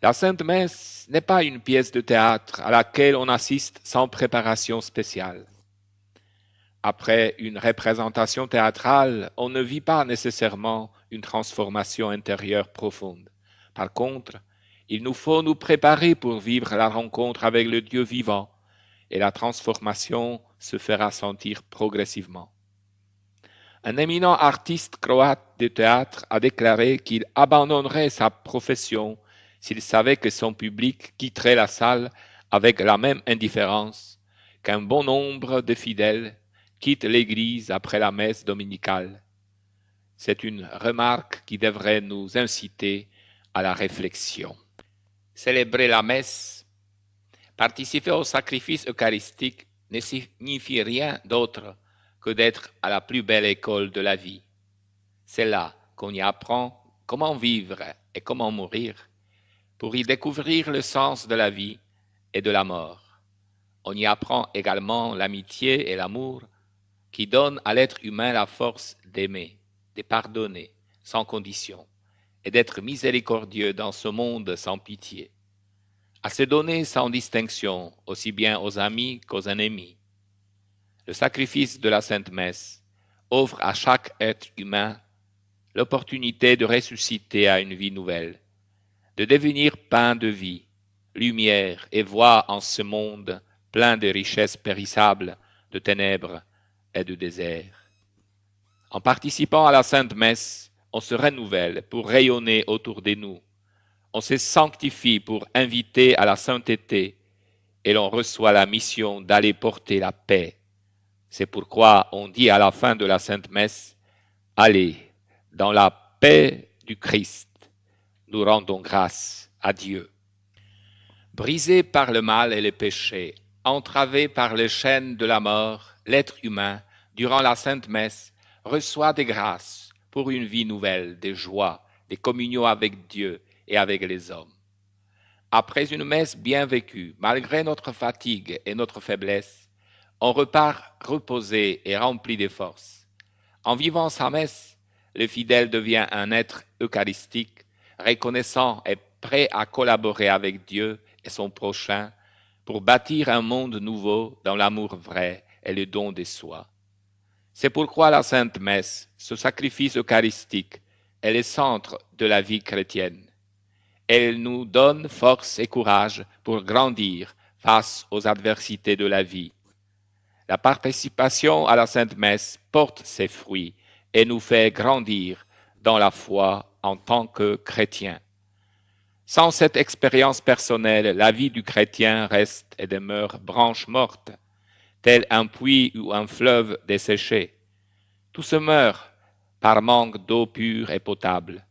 La Sainte Messe n'est pas une pièce de théâtre à laquelle on assiste sans préparation spéciale. Après une représentation théâtrale, on ne vit pas nécessairement une transformation intérieure profonde. Par contre, il nous faut nous préparer pour vivre la rencontre avec le Dieu vivant, et la transformation se fera sentir progressivement. Un éminent artiste croate de théâtre a déclaré qu'il abandonnerait sa profession s'il savait que son public quitterait la salle avec la même indifférence qu'un bon nombre de fidèles quittent l'église après la messe dominicale. C'est une remarque qui devrait nous inciter à la réflexion. Célébrer la messe, participer au sacrifice eucharistique ne signifie rien d'autre que d'être à la plus belle école de la vie. C'est là qu'on y apprend comment vivre et comment mourir, pour y découvrir le sens de la vie et de la mort. On y apprend également l'amitié et l'amour qui donnent à l'être humain la force d'aimer, de pardonner sans condition et d'être miséricordieux dans ce monde sans pitié, à se donner sans distinction aussi bien aux amis qu'aux ennemis. Le sacrifice de la Sainte Messe offre à chaque être humain l'opportunité de ressusciter à une vie nouvelle, de devenir pain de vie, lumière et voix en ce monde plein de richesses périssables, de ténèbres et de désert. En participant à la Sainte Messe, on se renouvelle pour rayonner autour de nous, on se sanctifie pour inviter à la sainteté et l'on reçoit la mission d'aller porter la paix. C'est pourquoi on dit à la fin de la Sainte Messe, « Allez, dans la paix du Christ, nous rendons grâce à Dieu. » Brisé par le mal et le péché, entravé par les chaînes de la mort, l'être humain, durant la Sainte Messe, reçoit des grâces pour une vie nouvelle, des joies, des communions avec Dieu et avec les hommes. Après une messe bien vécue, malgré notre fatigue et notre faiblesse, on repart reposé et rempli de force. En vivant sa messe, le fidèle devient un être eucharistique, reconnaissant et prêt à collaborer avec Dieu et son prochain pour bâtir un monde nouveau dans l'amour vrai et le don de soi. C'est pourquoi la Sainte Messe, ce sacrifice eucharistique, est le centre de la vie chrétienne. Elle nous donne force et courage pour grandir face aux adversités de la vie. La participation à la Sainte Messe porte ses fruits et nous fait grandir dans la foi en tant que chrétiens. Sans cette expérience personnelle, la vie du chrétien reste et demeure branche morte, tel un puits ou un fleuve desséché. Tout se meurt par manque d'eau pure et potable.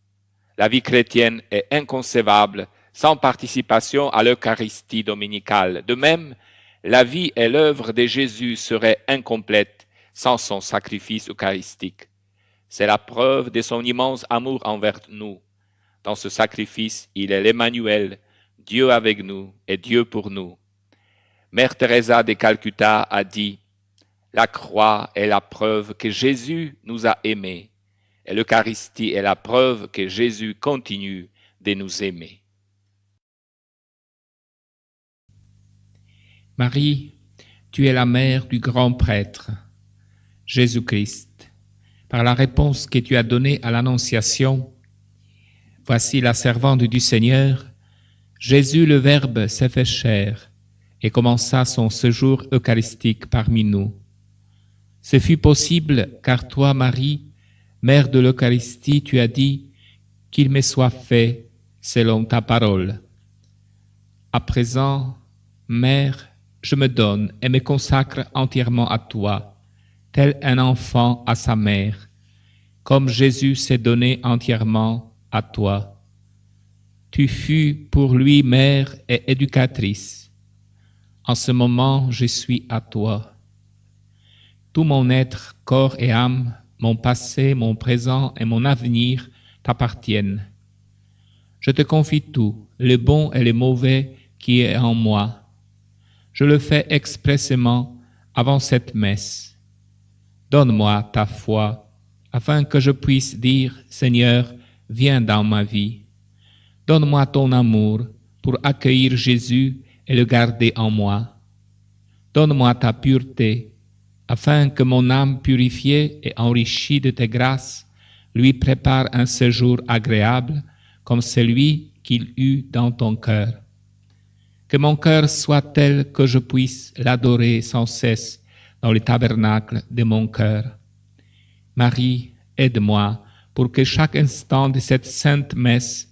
La vie chrétienne est inconcevable sans participation à l'Eucharistie dominicale. De même, la vie et l'œuvre de Jésus seraient incomplètes sans son sacrifice eucharistique. C'est la preuve de son immense amour envers nous. Dans ce sacrifice, il est l'Emmanuel, Dieu avec nous et Dieu pour nous. Mère Teresa de Calcutta a dit « La croix est la preuve que Jésus nous a aimés, et l'Eucharistie est la preuve que Jésus continue de nous aimer. » Marie, tu es la mère du grand prêtre, Jésus-Christ. Par la réponse que tu as donnée à l'Annonciation, voici la servante du Seigneur, Jésus le Verbe s'est fait chair et commença son séjour eucharistique parmi nous. Ce fut possible car toi, Marie, Mère de l'Eucharistie, tu as dit qu'il me soit fait selon ta parole. À présent, Mère, je me donne et me consacre entièrement à toi, tel un enfant à sa mère, comme Jésus s'est donné entièrement à toi. Tu fus pour lui mère et éducatrice. En ce moment, je suis à toi. Tout mon être, corps et âme, mon passé, mon présent et mon avenir t'appartiennent. Je te confie tout, le bon et le mauvais qui est en moi. Je le fais expressément avant cette messe. Donne-moi ta foi, afin que je puisse dire, Seigneur, viens dans ma vie. Donne-moi ton amour pour accueillir Jésus et le garder en moi. Donne-moi ta pureté, afin que mon âme purifiée et enrichie de tes grâces lui prépare un séjour agréable comme celui qu'il eut dans ton cœur. Que mon cœur soit tel que je puisse l'adorer sans cesse dans le tabernacle de mon cœur. Marie, aide-moi pour que chaque instant de cette sainte messe,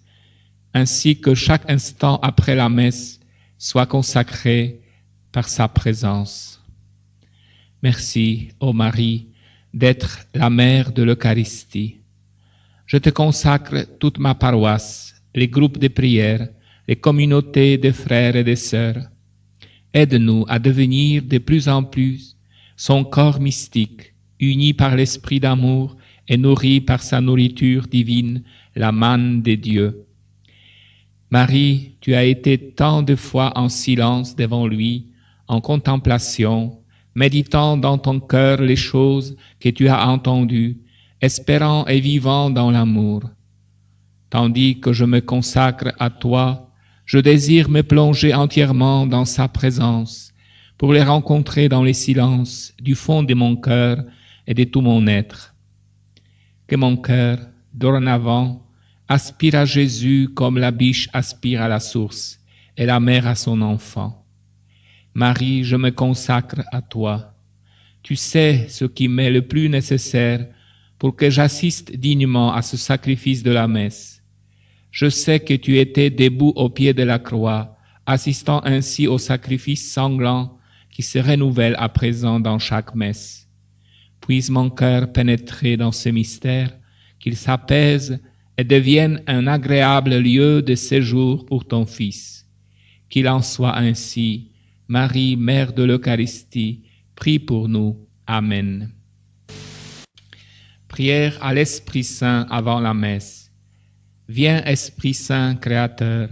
ainsi que chaque instant après la messe, soit consacré par sa présence. Merci, ô Marie, d'être la mère de l'Eucharistie. Je te consacre toute ma paroisse, les groupes de prière, les communautés de frères et de sœurs. Aide-nous à devenir de plus en plus son corps mystique, uni par l'esprit d'amour et nourri par sa nourriture divine, la manne de Dieu. Marie, tu as été tant de fois en silence devant lui, en contemplation, méditant dans ton cœur les choses que tu as entendues, espérant et vivant dans l'amour. Tandis que je me consacre à toi, je désire me plonger entièrement dans sa présence, pour les rencontrer dans les silences du fond de mon cœur et de tout mon être. Que mon cœur, dorénavant, aspire à Jésus comme la biche aspire à la source et la mère à son enfant. Marie, je me consacre à toi. Tu sais ce qui m'est le plus nécessaire pour que j'assiste dignement à ce sacrifice de la messe. Je sais que tu étais debout au pied de la croix, assistant ainsi au sacrifice sanglant qui se renouvelle à présent dans chaque messe. Puisse mon cœur pénétrer dans ce mystère, qu'il s'apaise et devienne un agréable lieu de séjour pour ton Fils. Qu'il en soit ainsi. Marie, Mère de l'Eucharistie, prie pour nous. Amen. Prière à l'Esprit Saint avant la messe. Viens, Esprit Saint, Créateur.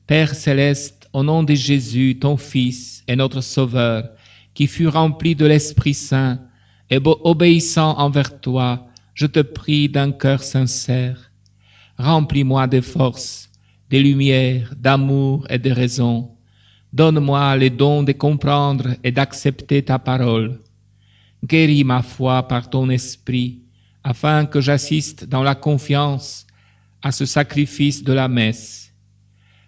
Père céleste, au nom de Jésus, ton Fils et notre Sauveur, qui fut rempli de l'Esprit Saint et obéissant envers toi, je te prie d'un cœur sincère. Remplis-moi de force, de lumière, d'amour et de raison. Donne-moi les dons de comprendre et d'accepter ta parole. Guéris ma foi par ton esprit, afin que j'assiste dans la confiance à ce sacrifice de la messe.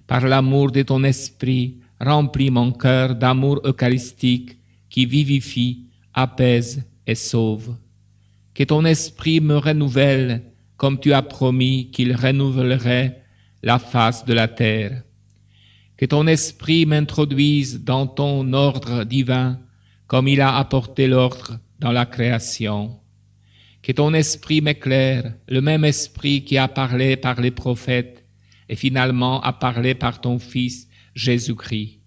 Par l'amour de ton esprit, remplis mon cœur d'amour eucharistique qui vivifie, apaise et sauve. Que ton esprit me renouvelle, comme tu as promis qu'il renouvellerait la face de la terre. Que ton esprit m'introduise dans ton ordre divin, comme il a apporté l'ordre dans la création. Que ton esprit m'éclaire, le même esprit qui a parlé par les prophètes et finalement a parlé par ton Fils Jésus-Christ.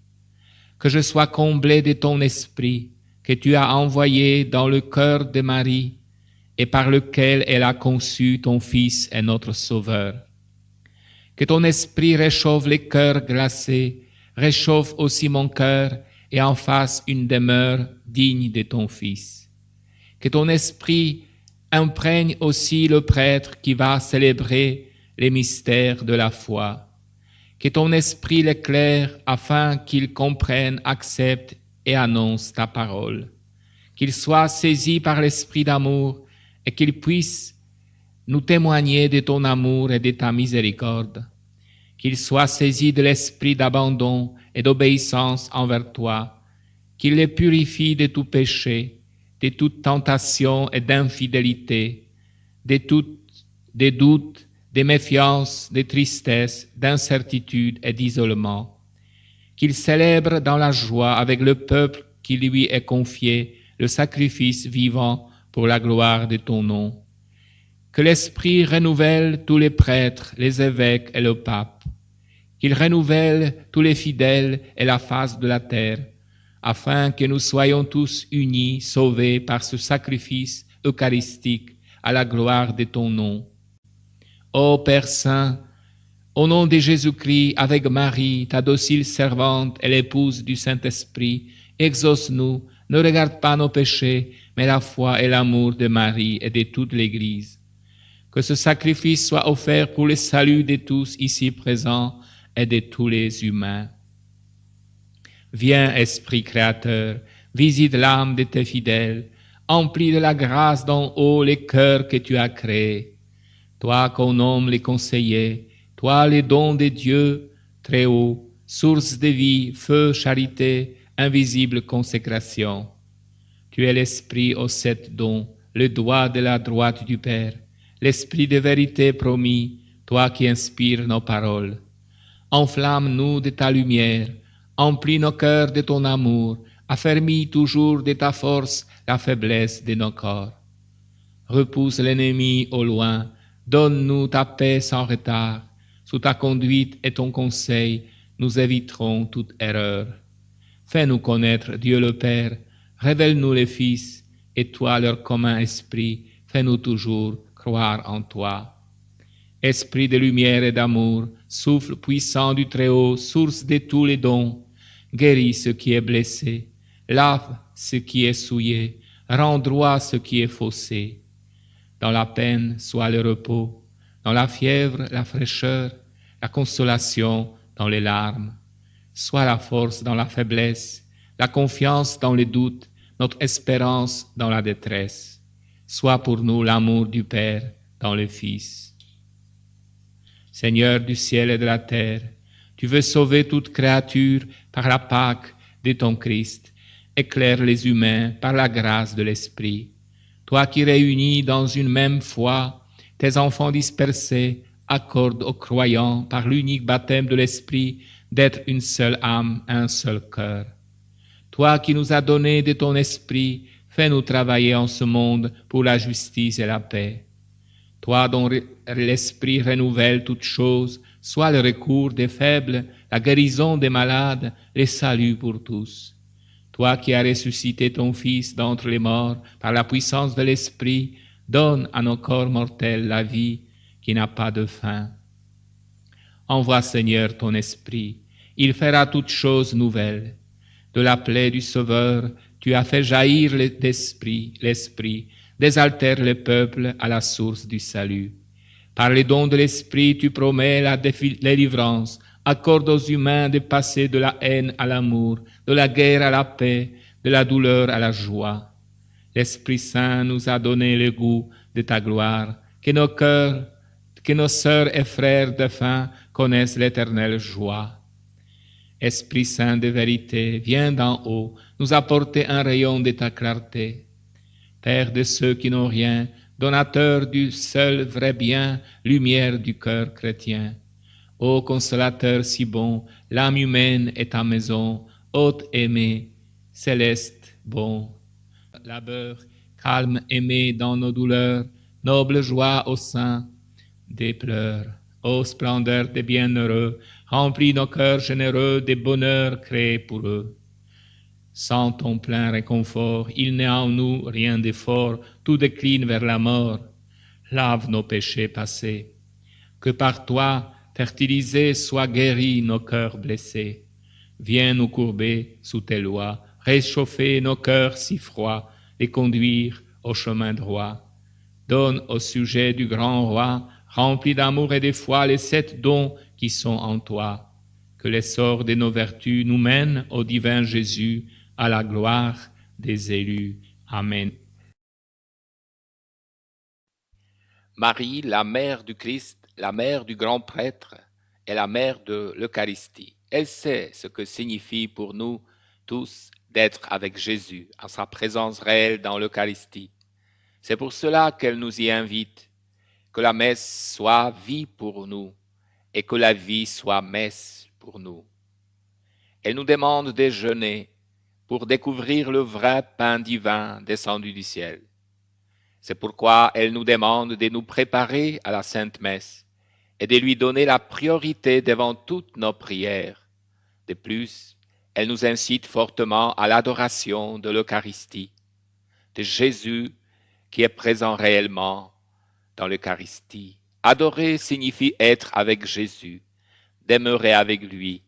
Que je sois comblé de ton esprit que tu as envoyé dans le cœur de Marie et par lequel elle a conçu ton Fils et notre Sauveur. Que ton esprit réchauffe les cœurs glacés, réchauffe aussi mon cœur et en fasse une demeure digne de ton Fils. Que ton esprit imprègne aussi le prêtre qui va célébrer les mystères de la foi. Que ton esprit l'éclaire afin qu'il comprenne, accepte et annonce ta parole. Qu'il soit saisi par l'esprit d'amour et qu'il puisse nous témoigner de ton amour et de ta miséricorde. Qu'il soit saisi de l'esprit d'abandon et d'obéissance envers toi. Qu'il les purifie de tout péché, de toute tentation et d'infidélité, des doutes, des méfiances, des tristesses, d'incertitude et d'isolement. Qu'il célèbre dans la joie avec le peuple qui lui est confié le sacrifice vivant pour la gloire de ton nom. Que l'Esprit renouvelle tous les prêtres, les évêques et le pape. Qu'il renouvelle tous les fidèles et la face de la terre, afin que nous soyons tous unis, sauvés par ce sacrifice eucharistique à la gloire de ton nom. Ô Père Saint, au nom de Jésus-Christ, avec Marie, ta docile servante et l'épouse du Saint-Esprit, exauce-nous, ne regarde pas nos péchés, mais la foi et l'amour de Marie et de toute l'Église. Que ce sacrifice soit offert pour le salut de tous ici présents et de tous les humains. Viens, Esprit créateur, visite l'âme de tes fidèles, emplis de la grâce d'en haut les cœurs que tu as créés. Toi qu'on nomme les conseillers, toi les dons de Dieu, très haut, source de vie, feu, charité, invisible consécration. Tu es l'Esprit aux 7 dons, le doigt de la droite du Père, l'Esprit de vérité promis, toi qui inspires nos paroles. Enflamme-nous de ta lumière, emplis nos cœurs de ton amour, affermis toujours de ta force la faiblesse de nos corps. Repousse l'ennemi au loin, donne-nous ta paix sans retard. Sous ta conduite et ton conseil, nous éviterons toute erreur. Fais-nous connaître Dieu le Père, révèle-nous les Fils, et toi leur commun esprit, fais-nous toujours croire en toi. Esprit de lumière et d'amour, souffle puissant du Très-Haut, source de tous les dons, guéris ce qui est blessé, lave ce qui est souillé, rends droit ce qui est faussé. Dans la peine, soit le repos, dans la fièvre, la fraîcheur, la consolation dans les larmes. Soit la force dans la faiblesse, la confiance dans les doutes, notre espérance dans la détresse. Soit pour nous l'amour du Père dans le Fils. Seigneur du ciel et de la terre, tu veux sauver toute créature par la Pâque de ton Christ. Éclaire les humains par la grâce de l'Esprit. Toi qui réunis dans une même foi tes enfants dispersés, accorde aux croyants par l'unique baptême de l'Esprit d'être une seule âme, un seul cœur. Toi qui nous as donné de ton Esprit, fais-nous travailler en ce monde pour la justice et la paix. Toi dont l'Esprit renouvelle toutes choses, sois le recours des faibles, la guérison des malades, le salut pour tous. Toi qui as ressuscité ton Fils d'entre les morts par la puissance de l'Esprit, donne à nos corps mortels la vie qui n'a pas de fin. Envoie, Seigneur, ton Esprit, il fera toutes choses nouvelles. De la plaie du Sauveur, tu as fait jaillir l'Esprit, désaltère le peuple à la source du salut. Par les dons de l'Esprit, tu promets la délivrance, accorde aux humains de passer de la haine à l'amour, de la guerre à la paix, de la douleur à la joie. L'Esprit Saint nous a donné le goût de ta gloire, que nos sœurs et frères défunts connaissent l'éternelle joie. Esprit Saint de vérité, viens d'en haut, nous apporter un rayon de ta clarté. Père de ceux qui n'ont rien, donateur du seul vrai bien, lumière du cœur chrétien. Ô consolateur si bon, l'âme humaine est ta maison, hôte aimé, céleste bon. Labeur, calme aimé dans nos douleurs, noble joie au sein des pleurs. Ô splendeur des bienheureux, remplis nos cœurs généreux des bonheurs créés pour eux. Sans ton plein réconfort, il n'est en nous rien de fort, tout décline vers la mort. Lave nos péchés passés. Que par toi, fertilisés, soient guéris nos cœurs blessés. Viens nous courber sous tes lois, réchauffer nos cœurs si froids, les conduire au chemin droit. Donne au sujet du grand roi, rempli d'amour et de foi, les 7 dons qui sont en toi. Que l'essor de nos vertus nous mène au divin Jésus, à la gloire des élus. Amen. Marie, la mère du Christ, la mère du grand prêtre, est la mère de l'Eucharistie. Elle sait ce que signifie pour nous tous d'être avec Jésus, en sa présence réelle dans l'Eucharistie. C'est pour cela qu'elle nous y invite, que la messe soit vie pour nous et que la vie soit messe pour nous. Elle nous demande de jeûner pour découvrir le vrai pain divin descendu du ciel. C'est pourquoi elle nous demande de nous préparer à la Sainte Messe et de lui donner la priorité devant toutes nos prières. De plus, elle nous incite fortement à l'adoration de l'Eucharistie, de Jésus qui est présent réellement dans l'Eucharistie. Adorer signifie être avec Jésus, demeurer avec lui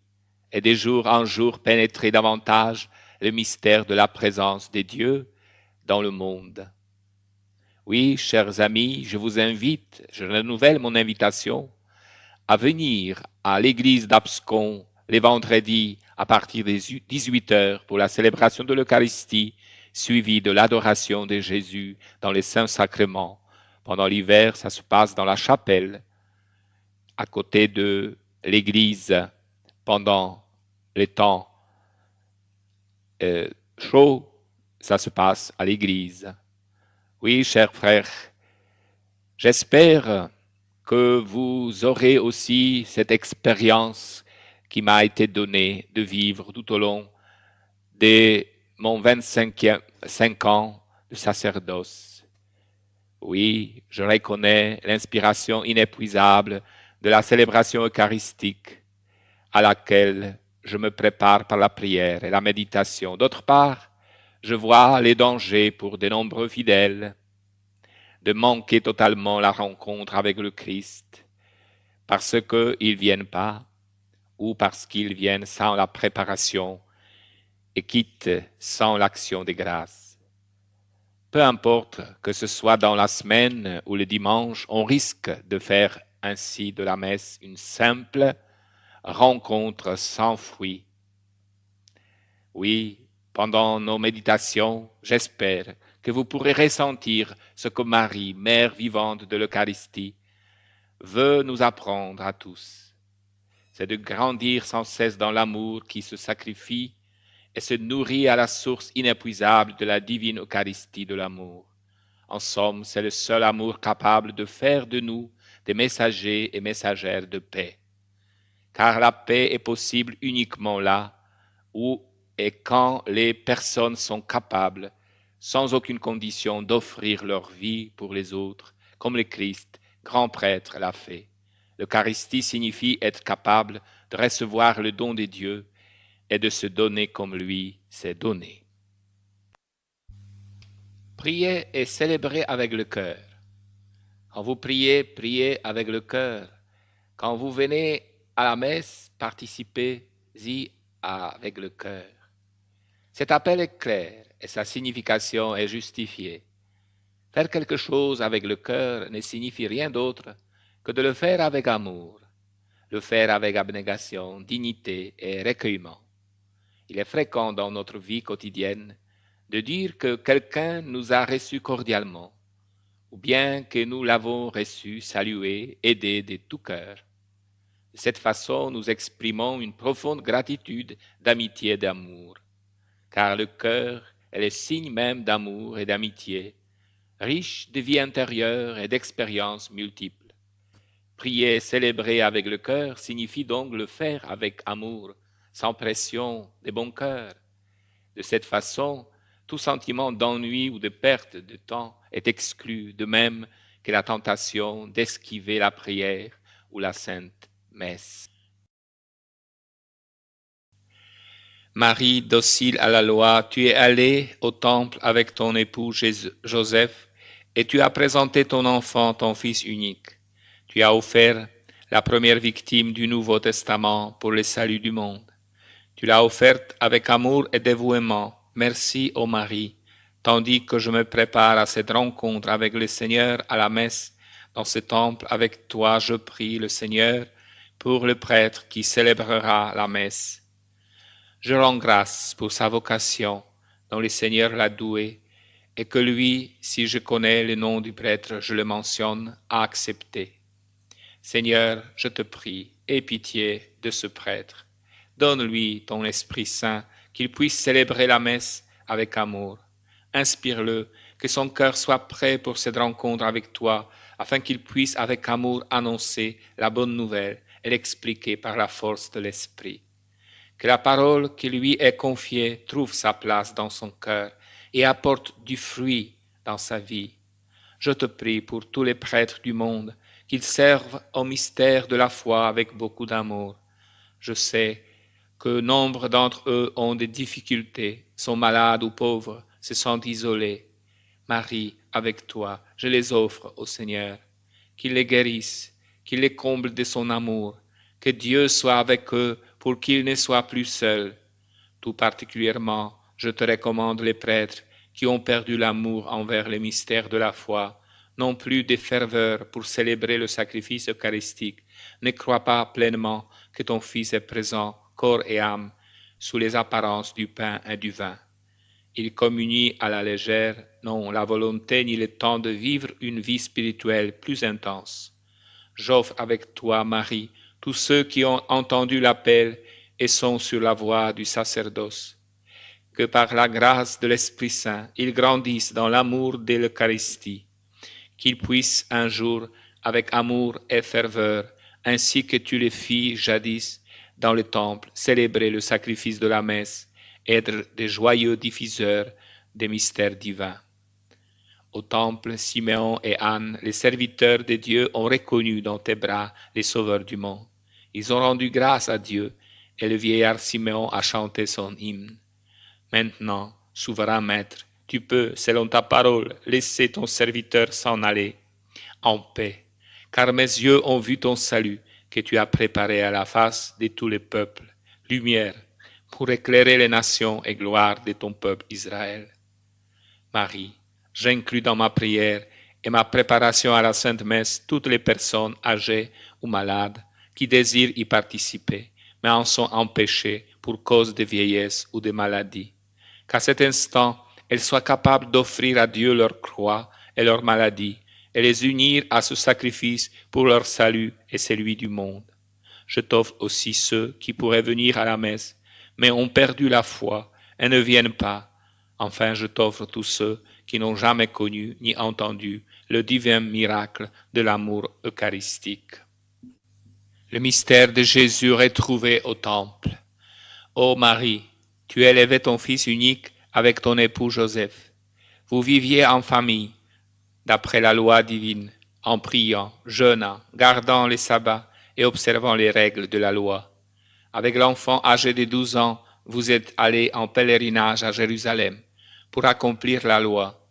et de jour en jour pénétrer davantage le mystère de la présence de Dieu dans le monde. Oui, chers amis, je vous invite, je renouvelle mon invitation à venir à l'église d'Abscon les vendredis à partir des 18h pour la célébration de l'Eucharistie, suivie de l'adoration de Jésus dans les saints sacrements. Pendant l'hiver, ça se passe dans la chapelle, à côté de l'église, pendant les temps chauds, ça se passe à l'église. Oui, chers frères, j'espère que vous aurez aussi cette expérience qui m'a été donnée de vivre tout au long de mon 5 ans de sacerdoce. Oui, je reconnais l'inspiration inépuisable de la célébration eucharistique à laquelle je me prépare par la prière et la méditation. D'autre part, je vois les dangers pour de nombreux fidèles de manquer totalement la rencontre avec le Christ parce qu'ils ne viennent pas ou parce qu'ils viennent sans la préparation et quittent sans l'action des grâces. Peu importe que ce soit dans la semaine ou le dimanche, on risque de faire ainsi de la messe une simple rencontre sans fruit. Oui, pendant nos méditations, j'espère que vous pourrez ressentir ce que Marie, mère vivante de l'Eucharistie, veut nous apprendre à tous. C'est de grandir sans cesse dans l'amour qui se sacrifie et se nourrit à la source inépuisable de la divine Eucharistie de l'amour. En somme, c'est le seul amour capable de faire de nous des messagers et messagères de paix. Car la paix est possible uniquement là où et quand les personnes sont capables, sans aucune condition, d'offrir leur vie pour les autres, comme le Christ, grand prêtre, l'a fait. L'Eucharistie signifie être capable de recevoir le don de Dieu et de se donner comme lui s'est donné. Priez et célébrez avec le cœur. Quand vous priez, priez avec le cœur. Quand vous venez à la messe, participez-y avec le cœur. Cet appel est clair et sa signification est justifiée. Faire quelque chose avec le cœur ne signifie rien d'autre que de le faire avec amour, le faire avec abnégation, dignité et recueillement. Il est fréquent dans notre vie quotidienne de dire que quelqu'un nous a reçus cordialement, ou bien que nous l'avons reçu, salué, aidé de tout cœur. De cette façon, nous exprimons une profonde gratitude, d'amitié et d'amour, car le cœur est le signe même d'amour et d'amitié, riche de vie intérieure et d'expériences multiples. Prier et célébrer avec le cœur signifie donc le faire avec amour, sans pression, de bon cœur. De cette façon, tout sentiment d'ennui ou de perte de temps est exclu, de même que la tentation d'esquiver la prière ou la sainte messe. Marie, docile à la loi, tu es allée au temple avec ton époux Joseph et tu as présenté ton enfant, ton fils unique. Tu as offert la première victime du Nouveau Testament pour le salut du monde. Tu l'as offerte avec amour et dévouement. Merci, ô Marie, tandis que je me prépare à cette rencontre avec le Seigneur à la messe. Dans ce temple, avec toi, je prie le Seigneur pour le prêtre qui célébrera la messe. Je rends grâce pour sa vocation dont le Seigneur l'a doué et que lui, si je connais le nom du prêtre, je le mentionne, a accepté. Seigneur, je te prie, aie pitié de ce prêtre. Donne-lui ton Esprit Saint, qu'il puisse célébrer la messe avec amour. Inspire-le, que son cœur soit prêt pour cette rencontre avec toi, afin qu'il puisse avec amour annoncer la bonne nouvelle et l'expliquer par la force de l'Esprit. Que la parole qui lui est confiée trouve sa place dans son cœur et apporte du fruit dans sa vie. Je te prie pour tous les prêtres du monde, qu'ils servent au mystère de la foi avec beaucoup d'amour. Je sais que nombre d'entre eux ont des difficultés, sont malades ou pauvres, se sentent isolés. Marie, avec toi, je les offre au Seigneur, qu'il les guérisse, qu'il les comble de son amour, que Dieu soit avec eux pour qu'ils ne soient plus seuls. Tout particulièrement, je te recommande les prêtres qui ont perdu l'amour envers le mystère de la foi, n'ont plus de ferveur pour célébrer le sacrifice eucharistique, ne croient pas pleinement que ton Fils est présent, corps et âme, sous les apparences du pain et du vin. Ils communient à la légère, n'ont la volonté ni le temps de vivre une vie spirituelle plus intense. J'offre avec toi, Marie, tous ceux qui ont entendu l'appel et sont sur la voie du sacerdoce. que par la grâce de l'Esprit Saint, ils grandissent dans l'amour de l'Eucharistie, qu'ils puissent un jour, avec amour et ferveur, ainsi que tu les fis jadis dans le temple, célébrer le sacrifice de la messe, être des joyeux diffuseurs des mystères divins. Au temple, Siméon et Anne, les serviteurs de Dieu, ont reconnu dans tes bras les sauveurs du monde. Ils ont rendu grâce à Dieu, et le vieillard Siméon a chanté son hymne. Maintenant, souverain maître, tu peux, selon ta parole, laisser ton serviteur s'en aller en paix, car mes yeux ont vu ton salut que tu as préparé à la face de tous les peuples, lumière pour éclairer les nations et gloire de ton peuple Israël. Marie, j'inclus dans ma prière et ma préparation à la Sainte Messe toutes les personnes âgées ou malades qui désirent y participer, mais en sont empêchées pour cause de vieillesse ou de maladie. Qu'à cet instant, elles soient capables d'offrir à Dieu leur croix et leur maladie, et les unir à ce sacrifice pour leur salut et celui du monde. Je t'offre aussi ceux qui pourraient venir à la messe, mais ont perdu la foi et ne viennent pas. Enfin, je t'offre tous ceux qui n'ont jamais connu ni entendu le divin miracle de l'amour eucharistique. Le mystère de Jésus retrouvé au temple. Ô Marie, tu élevais ton Fils unique avec ton époux Joseph. Vous viviez en famille, d'après la loi divine, en priant, jeûnant, gardant les sabbats et observant les règles de la loi. Avec l'enfant âgé de 12 ans, vous êtes allés en pèlerinage à Jérusalem pour accomplir la loi.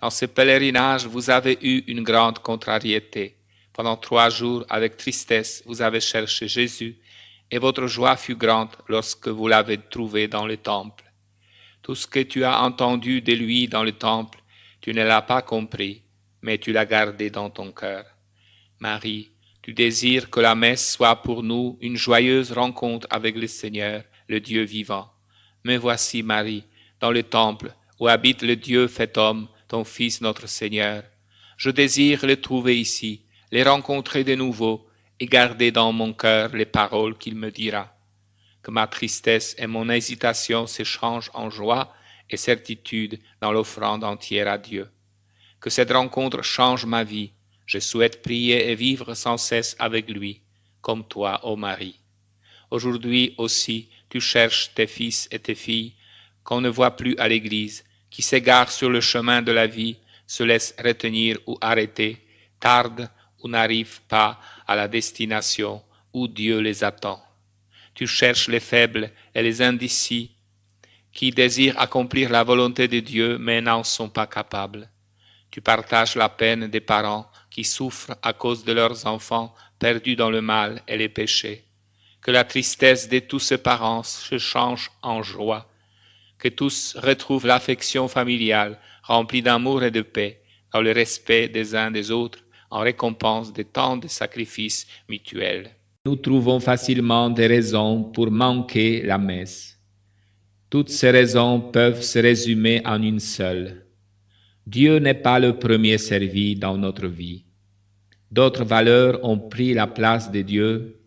Dans ce pèlerinage, vous avez eu une grande contrariété. Pendant 3 jours, avec tristesse, vous avez cherché Jésus, et votre joie fut grande lorsque vous l'avez trouvé dans le temple. Tout ce que tu as entendu de lui dans le temple, tu ne l'as pas compris, mais tu l'as gardé dans ton cœur. Marie, tu désires que la messe soit pour nous une joyeuse rencontre avec le Seigneur, le Dieu vivant. Me voici, Marie, dans le temple où habite le Dieu fait homme, ton Fils notre Seigneur. Je désire le trouver ici, les rencontrer de nouveau et garder dans mon cœur les paroles qu'il me dira. Que ma tristesse et mon hésitation s'échangent en joie et certitude dans l'offrande entière à Dieu. Que cette rencontre change ma vie. Je souhaite prier et vivre sans cesse avec lui, comme toi, ô Marie. Aujourd'hui aussi, tu cherches tes fils et tes filles qu'on ne voit plus à l'église, qui s'égarent sur le chemin de la vie, se laissent retenir ou arrêter, tardent ou n'arrivent pas à la destination où Dieu les attend. Tu cherches les faibles et les indécis qui désirent accomplir la volonté de Dieu mais n'en sont pas capables. Tu partages la peine des parents qui souffrent à cause de leurs enfants perdus dans le mal et les péchés. Que la tristesse de tous ces parents se change en joie. Que tous retrouvent l'affection familiale remplie d'amour et de paix dans le respect des uns des autres en récompense de tant de sacrifices mutuels. Nous trouvons facilement des raisons pour manquer la messe. Toutes ces raisons peuvent se résumer en une seule. Dieu n'est pas le premier servi dans notre vie. D'autres valeurs ont pris la place de Dieu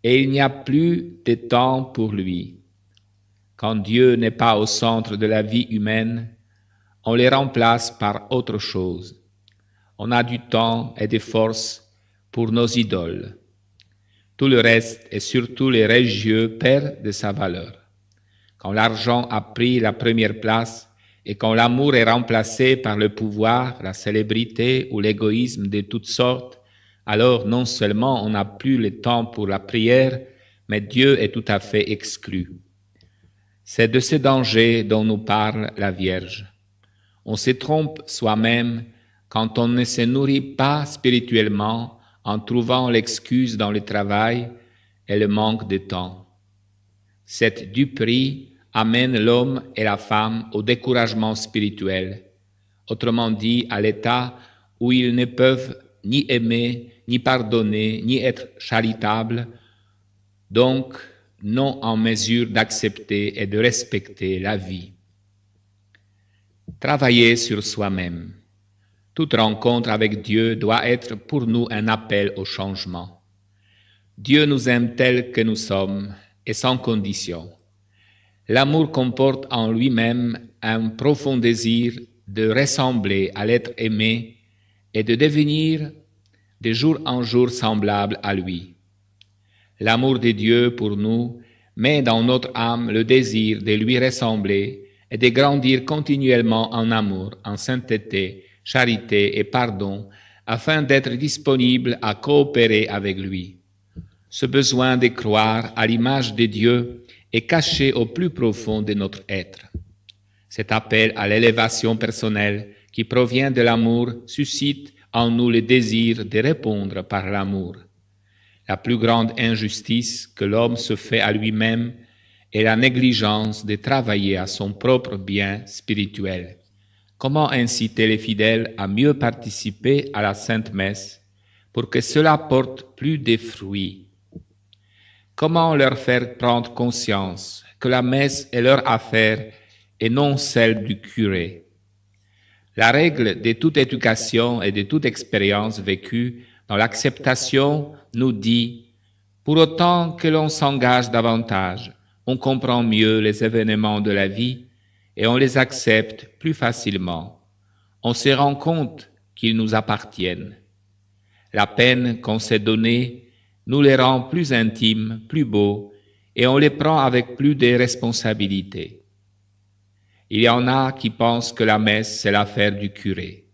et il n'y a plus de temps pour lui. Quand Dieu n'est pas au centre de la vie humaine, on les remplace par autre chose. On a du temps et des forces pour nos idoles. Tout le reste, et surtout les religieux, perd de sa valeur. Quand l'argent a pris la première place et quand l'amour est remplacé par le pouvoir, la célébrité ou l'égoïsme de toutes sortes, alors non seulement on n'a plus le temps pour la prière, mais Dieu est tout à fait exclu. C'est de ce danger dont nous parle la Vierge. On se trompe soi-même quand on ne se nourrit pas spirituellement en trouvant l'excuse dans le travail et le manque de temps. Cette duperie amène l'homme et la femme au découragement spirituel, autrement dit à l'état où ils ne peuvent ni aimer, ni pardonner, ni être charitables, donc non en mesure d'accepter et de respecter la vie. Travailler sur soi-même. Toute rencontre avec Dieu doit être pour nous un appel au changement. Dieu nous aime tels que nous sommes et sans condition. L'amour comporte en lui-même un profond désir de ressembler à l'être aimé et de devenir de jour en jour semblable à lui. L'amour de Dieu pour nous met dans notre âme le désir de lui ressembler et de grandir continuellement en amour, en sainteté, charité et pardon, afin d'être disponible à coopérer avec lui. Ce besoin de croire à l'image de Dieu est caché au plus profond de notre être. Cet appel à l'élévation personnelle qui provient de l'amour suscite en nous le désir de répondre par l'amour. La plus grande injustice que l'homme se fait à lui-même est la négligence de travailler à son propre bien spirituel. Comment inciter les fidèles à mieux participer à la Sainte Messe pour que cela porte plus de fruits? Comment leur faire prendre conscience que la messe est leur affaire et non celle du curé? La règle de toute éducation et de toute expérience vécue dans l'acceptation nous dit « Pour autant que l'on s'engage davantage, on comprend mieux les événements de la vie et on les accepte plus facilement. On se rend compte qu'ils nous appartiennent. La peine qu'on s'est donnée nous les rend plus intimes, plus beaux, et on les prend avec plus de responsabilité. Il y en a qui pensent que la messe, c'est l'affaire du curé,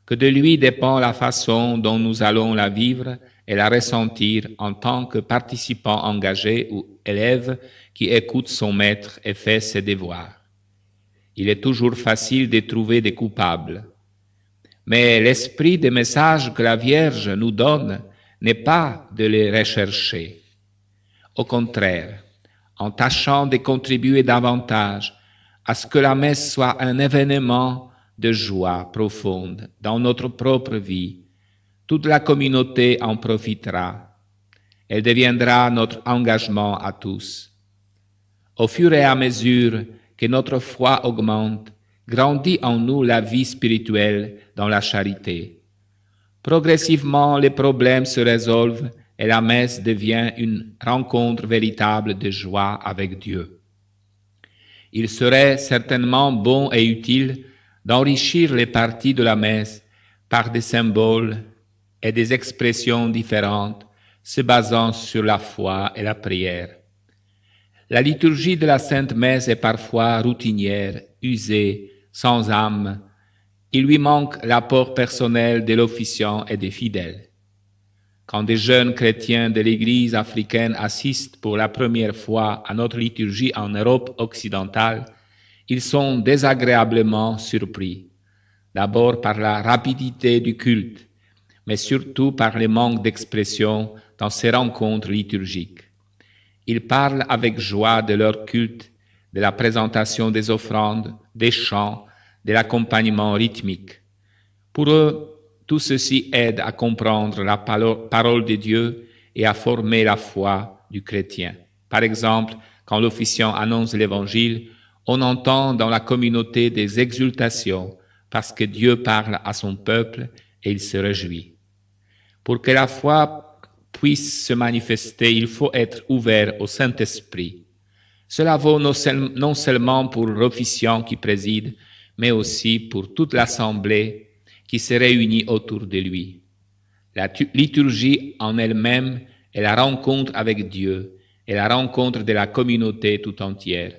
que de lui dépend la façon dont nous allons la vivre et la ressentir en tant que participant engagé ou élève qui écoute son maître et fait ses devoirs. Il est toujours facile de trouver des coupables. Mais l'esprit des messages que la Vierge nous donne n'est pas de les rechercher. Au contraire, en tâchant de contribuer davantage à ce que la messe soit un événement de joie profonde dans notre propre vie, toute la communauté en profitera. Elle deviendra notre engagement à tous. Au fur et à mesure que notre foi augmente, grandit en nous la vie spirituelle dans la charité. Progressivement, les problèmes se résolvent et la messe devient une rencontre véritable de joie avec Dieu. Il serait certainement bon et utile d'enrichir les parties de la messe par des symboles et des expressions différentes se basant sur la foi et la prière. La liturgie de la Sainte Messe est parfois routinière, usée, sans âme. Il lui manque l'apport personnel de l'officiant et des fidèles. Quand des jeunes chrétiens de l'Église africaine assistent pour la première fois à notre liturgie en Europe occidentale, ils sont désagréablement surpris, d'abord par la rapidité du culte, mais surtout par le manque d'expression dans ces rencontres liturgiques. Ils parlent avec joie de leur culte, de la présentation des offrandes, des chants, de l'accompagnement rythmique. Pour eux, tout ceci aide à comprendre la parole de Dieu et à former la foi du chrétien. Par exemple, quand l'officiant annonce l'Évangile, on entend dans la communauté des exultations parce que Dieu parle à son peuple et il se réjouit. Pour que la foi puisse se manifester, il faut être ouvert au Saint-Esprit. Cela vaut non seulement pour l'officiant qui préside, mais aussi pour toute l'assemblée qui se réunit autour de lui. La liturgie en elle-même est la rencontre avec Dieu et la rencontre de la communauté tout entière.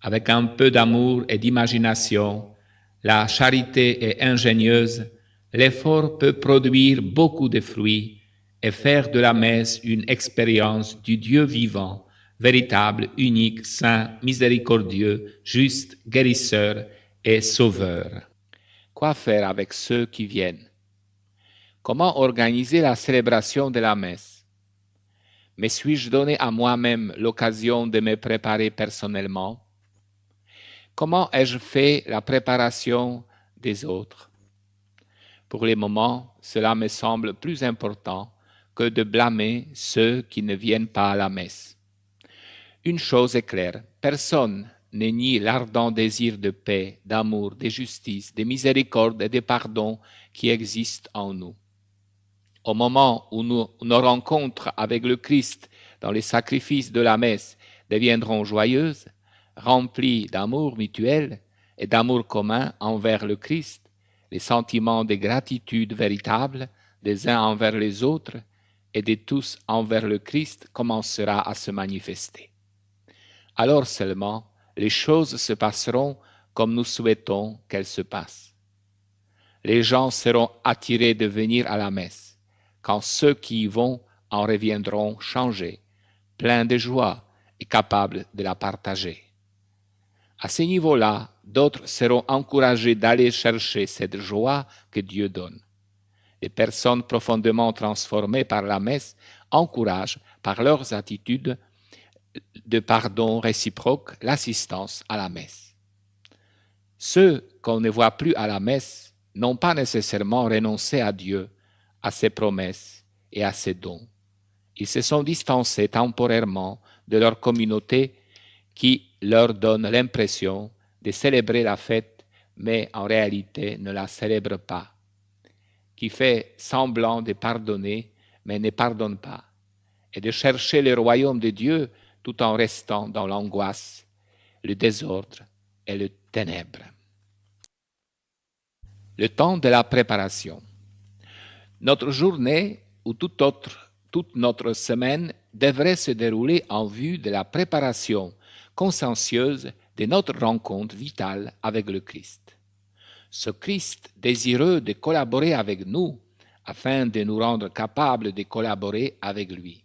Avec un peu d'amour et d'imagination, la charité est ingénieuse, l'effort peut produire beaucoup de fruits et faire de la messe une expérience du Dieu vivant, véritable, unique, saint, miséricordieux, juste, guérisseur et sauveur. Quoi faire avec ceux qui viennent? Comment organiser la célébration de la messe? Me suis-je donné à moi-même l'occasion de me préparer personnellement? Comment ai-je fait la préparation des autres? Pour le moment, cela me semble plus important que de blâmer ceux qui ne viennent pas à la messe. Une chose est claire, personne ne nie l'ardent désir de paix, d'amour, de justice, de miséricorde et de pardon qui existe en nous. Au moment où nos rencontres avec le Christ dans les sacrifices de la messe deviendront joyeuses, remplis d'amour mutuel et d'amour commun envers le Christ, les sentiments de gratitude véritable des uns envers les autres et de tous envers le Christ commencera à se manifester. Alors seulement, les choses se passeront comme nous souhaitons qu'elles se passent. Les gens seront attirés de venir à la messe, quand ceux qui y vont en reviendront changés, pleins de joie et capables de la partager. À ce niveau-là, d'autres seront encouragés d'aller chercher cette joie que Dieu donne. Les personnes profondément transformées par la messe encouragent, par leurs attitudes de pardon réciproque, l'assistance à la messe. Ceux qu'on ne voit plus à la messe n'ont pas nécessairement renoncé à Dieu, à ses promesses et à ses dons. Ils se sont distancés temporairement de leur communauté qui leur donne l'impression de célébrer la fête, mais en réalité ne la célèbre pas, qui fait semblant de pardonner, mais ne pardonne pas, et de chercher le royaume de Dieu tout en restant dans l'angoisse, le désordre et les ténèbres. Le temps de la préparation. Notre journée ou toute notre semaine devrait se dérouler en vue de la préparation consciencieuse de notre rencontre vitale avec le Christ. Ce Christ désireux de collaborer avec nous afin de nous rendre capables de collaborer avec lui.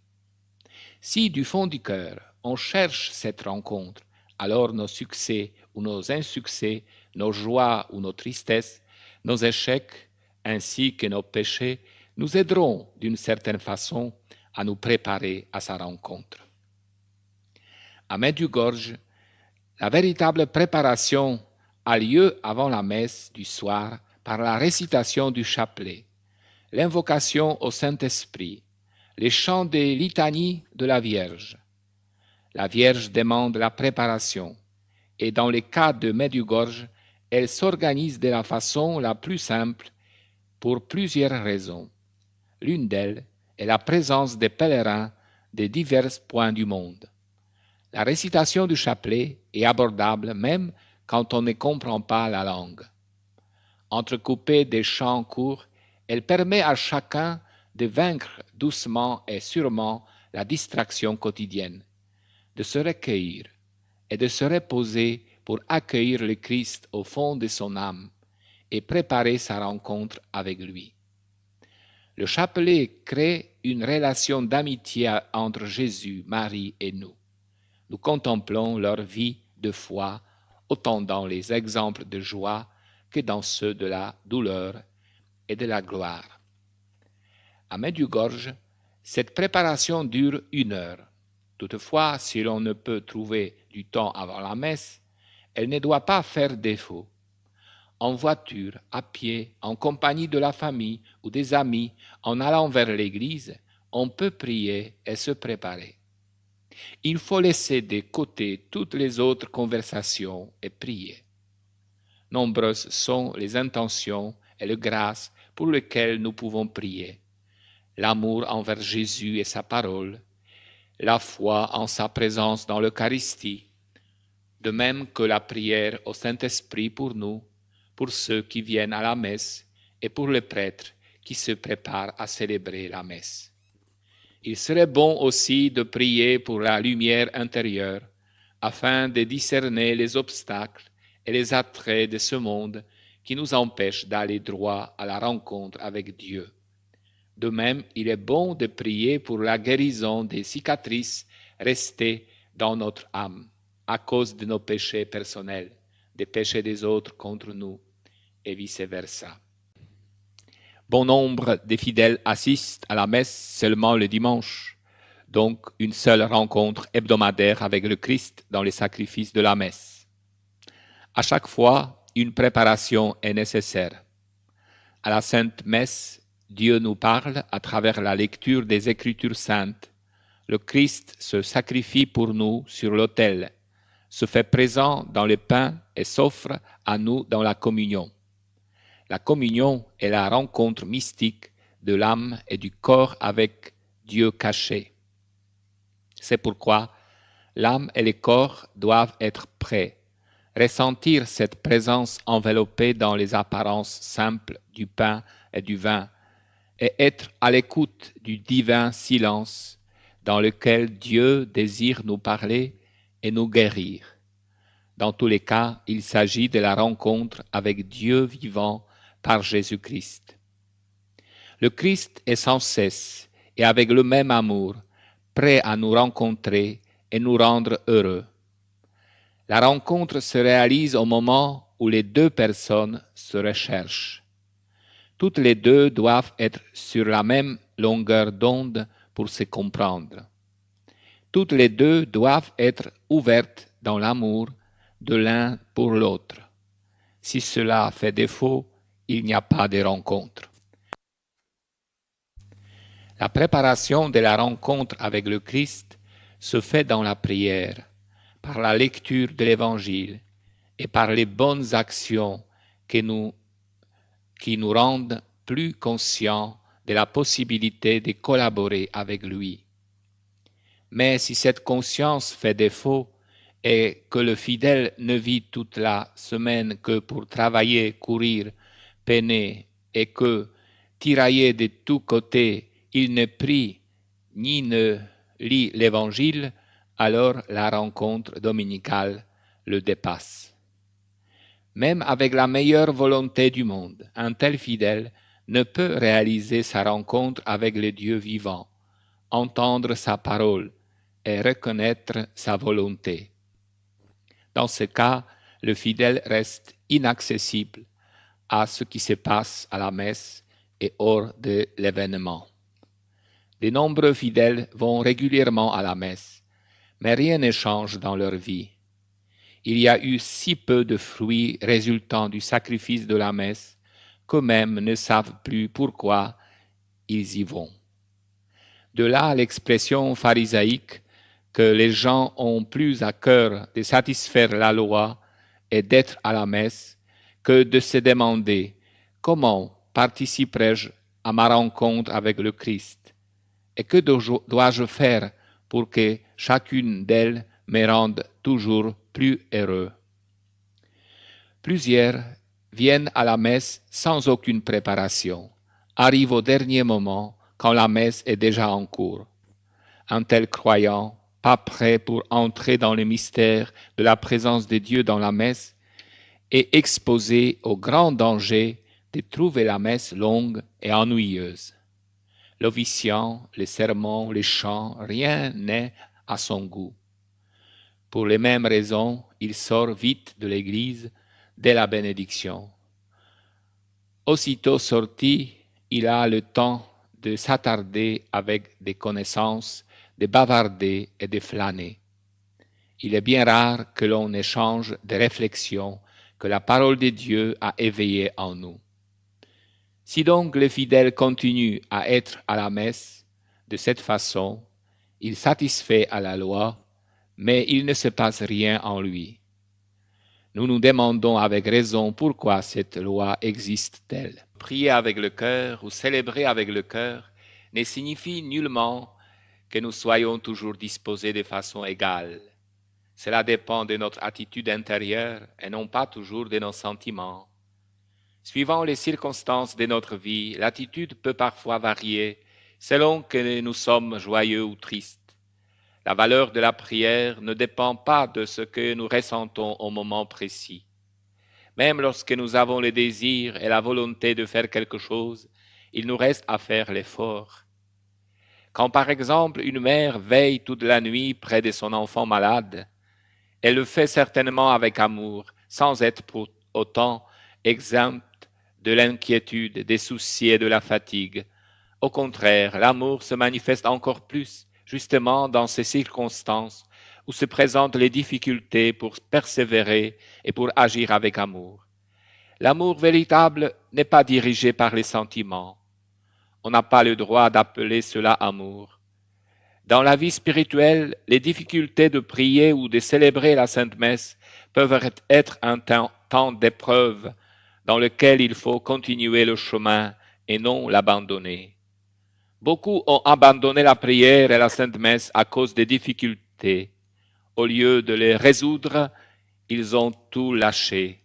Si du fond du cœur on cherche cette rencontre, alors nos succès ou nos insuccès, nos joies ou nos tristesses, nos échecs ainsi que nos péchés nous aideront d'une certaine façon à nous préparer à sa rencontre. À Medjugorje, la véritable préparation a lieu avant la messe du soir par la récitation du chapelet, l'invocation au Saint-Esprit, les chants des litanies de la Vierge. La Vierge demande la préparation et dans le cas de Medjugorje, elle s'organise de la façon la plus simple pour plusieurs raisons. L'une d'elles est la présence des pèlerins de divers points du monde. La récitation du chapelet est abordable même quand on ne comprend pas la langue. Entrecoupée des chants courts, elle permet à chacun de vaincre doucement et sûrement la distraction quotidienne, de se recueillir et de se reposer pour accueillir le Christ au fond de son âme et préparer sa rencontre avec lui. Le chapelet crée une relation d'amitié entre Jésus, Marie et nous. Nous contemplons leur vie de foi, autant dans les exemples de joie que dans ceux de la douleur et de la gloire. À Medjugorje, cette préparation dure 1 heure. Toutefois, si l'on ne peut trouver du temps avant la messe, elle ne doit pas faire défaut. En voiture, à pied, en compagnie de la famille ou des amis, en allant vers l'église, on peut prier et se préparer. Il faut laisser de côté toutes les autres conversations et prier. Nombreuses sont les intentions et les grâces pour lesquelles nous pouvons prier. L'amour envers Jésus et sa parole, la foi en sa présence dans l'Eucharistie, de même que la prière au Saint-Esprit pour nous, pour ceux qui viennent à la messe et pour les prêtres qui se préparent à célébrer la messe. Il serait bon aussi de prier pour la lumière intérieure, afin de discerner les obstacles et les attraits de ce monde qui nous empêchent d'aller droit à la rencontre avec Dieu. De même, il est bon de prier pour la guérison des cicatrices restées dans notre âme, à cause de nos péchés personnels, des péchés des autres contre nous, et vice-versa. Bon nombre de fidèles assistent à la messe seulement le dimanche, donc une seule rencontre hebdomadaire avec le Christ dans les sacrifices de la messe. À chaque fois, une préparation est nécessaire. À la Sainte Messe, Dieu nous parle à travers la lecture des Écritures saintes. Le Christ se sacrifie pour nous sur l'autel, se fait présent dans le pain et s'offre à nous dans la communion. La communion est la rencontre mystique de l'âme et du corps avec Dieu caché. C'est pourquoi l'âme et le corps doivent être prêts, ressentir cette présence enveloppée dans les apparences simples du pain et du vin, et être à l'écoute du divin silence dans lequel Dieu désire nous parler et nous guérir. Dans tous les cas, il s'agit de la rencontre avec Dieu vivant par Jésus-Christ. Le Christ est sans cesse et avec le même amour, prêt à nous rencontrer et nous rendre heureux. La rencontre se réalise au moment où les deux personnes se recherchent. Toutes les deux doivent être sur la même longueur d'onde pour se comprendre. Toutes les deux doivent être ouvertes dans l'amour de l'un pour l'autre. Si cela fait défaut, il n'y a pas de rencontre. La préparation de la rencontre avec le Christ se fait dans la prière, par la lecture de l'Évangile et par les bonnes actions qui nous rendent plus conscients de la possibilité de collaborer avec lui. Mais si cette conscience fait défaut et que le fidèle ne vit toute la semaine que pour travailler, courir, peiner et que, tiraillé de tous côtés, il ne prie ni ne lit l'Évangile, alors la rencontre dominicale le dépasse. Même avec la meilleure volonté du monde, un tel fidèle ne peut réaliser sa rencontre avec le Dieu vivant, entendre sa parole et reconnaître sa volonté. Dans ce cas, le fidèle reste inaccessible à ce qui se passe à la messe et hors de l'événement. De nombreux fidèles vont régulièrement à la messe, mais rien ne change dans leur vie. Il y a eu si peu de fruits résultant du sacrifice de la messe qu'eux-mêmes ne savent plus pourquoi ils y vont. De là l'expression pharisaïque que les gens ont plus à cœur de satisfaire la loi et d'être à la messe que de se demander comment participerai-je à ma rencontre avec le Christ et que dois-je faire pour que chacune d'elles me rende toujours plus heureux. Plusieurs viennent à la messe sans aucune préparation, arrivent au dernier moment quand la messe est déjà en cours. Un tel croyant, pas prêt pour entrer dans le mystère de la présence de Dieu dans la messe, est exposé au grand danger de trouver la messe longue et ennuyeuse. L'officiant, les sermons, les chants, rien n'est à son goût. Pour les mêmes raisons, il sort vite de l'église dès la bénédiction. Aussitôt sorti, il a le temps de s'attarder avec des connaissances, de bavarder et de flâner. Il est bien rare que l'on échange des réflexions que la parole de Dieu a éveillées en nous. Si donc le fidèle continue à être à la messe de cette façon, il satisfait à la loi, mais il ne se passe rien en lui. Nous nous demandons avec raison pourquoi cette loi existe-t-elle. Prier avec le cœur ou célébrer avec le cœur ne signifie nullement que nous soyons toujours disposés de façon égale. Cela dépend de notre attitude intérieure et non pas toujours de nos sentiments. Suivant les circonstances de notre vie, l'attitude peut parfois varier selon que nous sommes joyeux ou tristes. La valeur de la prière ne dépend pas de ce que nous ressentons au moment précis. Même lorsque nous avons le désir et la volonté de faire quelque chose, il nous reste à faire l'effort. Quand par exemple une mère veille toute la nuit près de son enfant malade, elle le fait certainement avec amour, sans être pour autant exempte de l'inquiétude, des soucis et de la fatigue. Au contraire, l'amour se manifeste encore plus, justement dans ces circonstances où se présentent les difficultés pour persévérer et pour agir avec amour. L'amour véritable n'est pas dirigé par les sentiments. On n'a pas le droit d'appeler cela amour. Dans la vie spirituelle, les difficultés de prier ou de célébrer la Sainte Messe peuvent être un temps d'épreuve dans lequel il faut continuer le chemin et non l'abandonner. Beaucoup ont abandonné la prière et la Sainte Messe à cause des difficultés. Au lieu de les résoudre, ils ont tout lâché.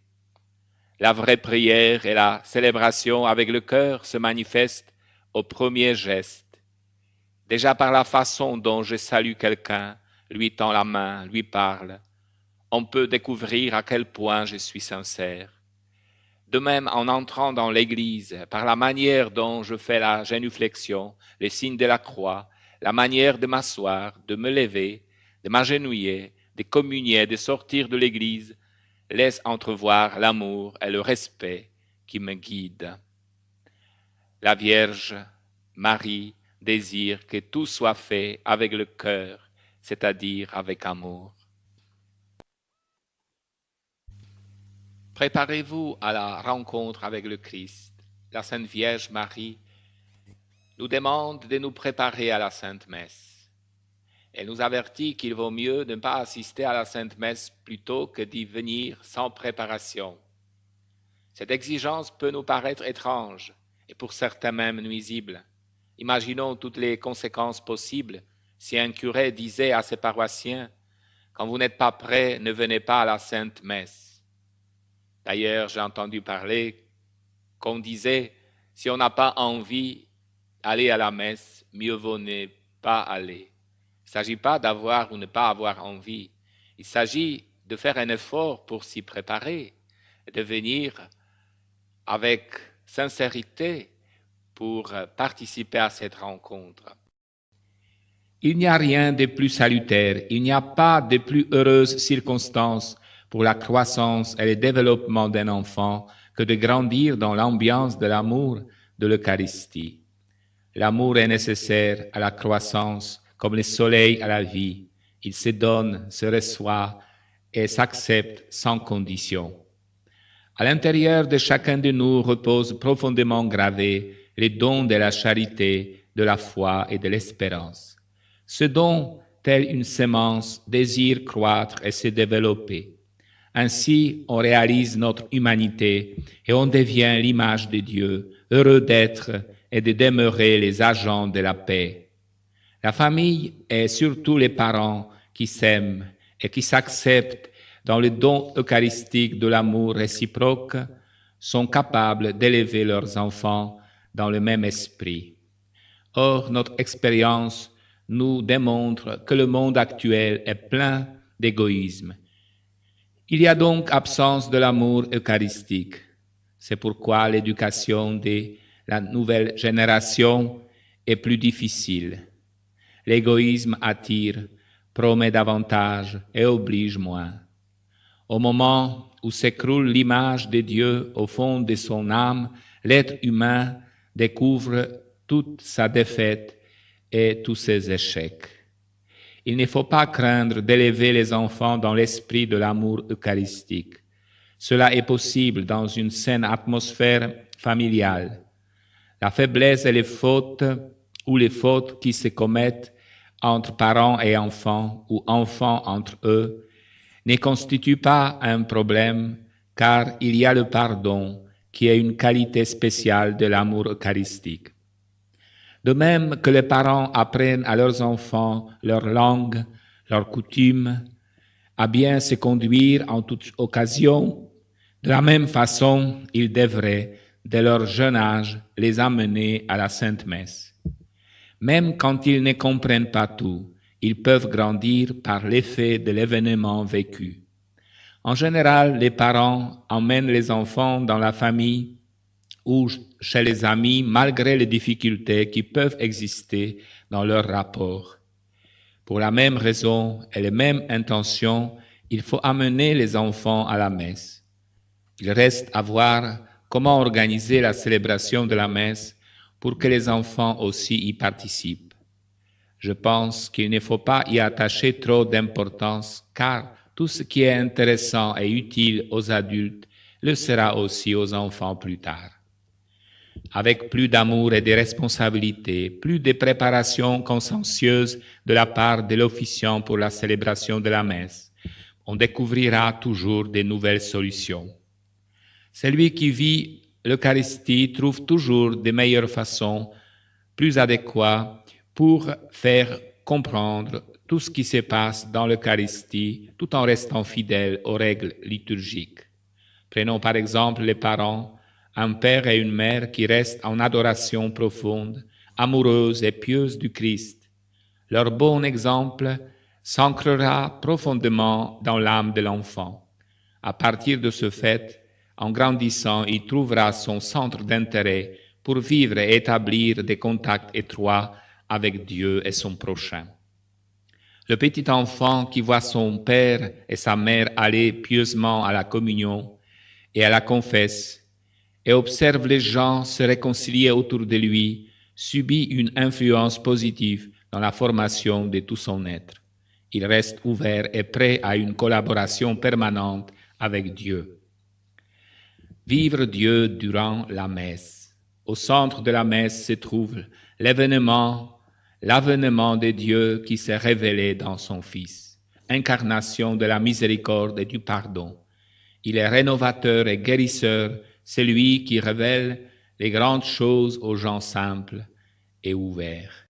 La vraie prière et la célébration avec le cœur se manifestent au premier geste. Déjà par la façon dont je salue quelqu'un, lui tends la main, lui parle, on peut découvrir à quel point je suis sincère. De même, en entrant dans l'église, par la manière dont je fais la génuflexion, les signes de la croix, la manière de m'asseoir, de me lever, de m'agenouiller, de communier, de sortir de l'église, laisse entrevoir l'amour et le respect qui me guident. La Vierge Marie désire que tout soit fait avec le cœur, c'est-à-dire avec amour. Préparez-vous à la rencontre avec le Christ. La Sainte Vierge Marie nous demande de nous préparer à la Sainte Messe. Elle nous avertit qu'il vaut mieux ne pas assister à la Sainte Messe plutôt que d'y venir sans préparation. Cette exigence peut nous paraître étrange et pour certains même nuisible. Imaginons toutes les conséquences possibles si un curé disait à ses paroissiens « Quand vous n'êtes pas prêts, ne venez pas à la Sainte Messe ». D'ailleurs, j'ai entendu parler qu'on disait « Si on n'a pas envie d'aller à la messe, mieux vaut ne pas aller ». Il ne s'agit pas d'avoir ou ne pas avoir envie. Il s'agit de faire un effort pour s'y préparer, de venir avec sincérité pour participer à cette rencontre. Il n'y a rien de plus salutaire, il n'y a pas de plus heureuse circonstance pour la croissance et le développement d'un enfant que de grandir dans l'ambiance de l'amour de l'Eucharistie. L'amour est nécessaire à la croissance comme le soleil à la vie. Il se donne, se reçoit et s'accepte sans condition. À l'intérieur de chacun de nous repose profondément gravé les dons de la charité, de la foi et de l'espérance. Ce don, tel une semence, désire croître et se développer. Ainsi, on réalise notre humanité et on devient l'image de Dieu, heureux d'être et de demeurer les agents de la paix. La famille et surtout les parents qui s'aiment et qui s'acceptent dans le don eucharistique de l'amour réciproque sont capables d'élever leurs enfants dans le même esprit. Or, notre expérience nous démontre que le monde actuel est plein d'égoïsme. Il y a donc absence de l'amour eucharistique. C'est pourquoi l'éducation de la nouvelle génération est plus difficile. L'égoïsme attire, promet davantage et oblige moins. Au moment où s'écroule l'image de Dieu au fond de son âme, l'être humain découvre toute sa défaite et tous ses échecs. Il ne faut pas craindre d'élever les enfants dans l'esprit de l'amour eucharistique. Cela est possible dans une saine atmosphère familiale. La faiblesse et les fautes ou les fautes qui se commettent entre parents et enfants ou enfants entre eux ne constituent pas un problème car il y a le pardon qui est une qualité spéciale de l'amour eucharistique. De même que les parents apprennent à leurs enfants leur langue, leurs coutumes, à bien se conduire en toute occasion, de la même façon, ils devraient, dès leur jeune âge, les amener à la Sainte Messe. Même quand ils ne comprennent pas tout, ils peuvent grandir par l'effet de l'événement vécu. En général, les parents emmènent les enfants dans la famille ou chez les amis malgré les difficultés qui peuvent exister dans leur rapport. Pour la même raison et les mêmes intentions, il faut amener les enfants à la messe. Il reste à voir comment organiser la célébration de la messe pour que les enfants aussi y participent. Je pense qu'il ne faut pas y attacher trop d'importance car tout ce qui est intéressant et utile aux adultes le sera aussi aux enfants plus tard. Avec plus d'amour et de responsabilité, plus de préparation consciencieuse de la part de l'officiant pour la célébration de la messe, on découvrira toujours de nouvelles solutions. Celui qui vit l'Eucharistie trouve toujours de meilleures façons, plus adéquates, pour faire comprendre tout ce qui se passe dans l'Eucharistie tout en restant fidèle aux règles liturgiques. Prenons par exemple les parents, un père et une mère qui restent en adoration profonde, amoureuse et pieuse du Christ. Leur bon exemple s'ancrera profondément dans l'âme de l'enfant. À partir de ce fait, en grandissant, il trouvera son centre d'intérêt pour vivre et établir des contacts étroits avec Dieu et son prochain. Le petit enfant qui voit son père et sa mère aller pieusement à la communion et à la confesse et observe les gens se réconcilier autour de lui, subit une influence positive dans la formation de tout son être. Il reste ouvert et prêt à une collaboration permanente avec Dieu. Vivre Dieu durant la messe. Au centre de la messe se trouve l'avènement de Dieu qui s'est révélé dans son Fils, incarnation de la miséricorde et du pardon. Il est rénovateur et guérisseur, celui qui révèle les grandes choses aux gens simples et ouverts.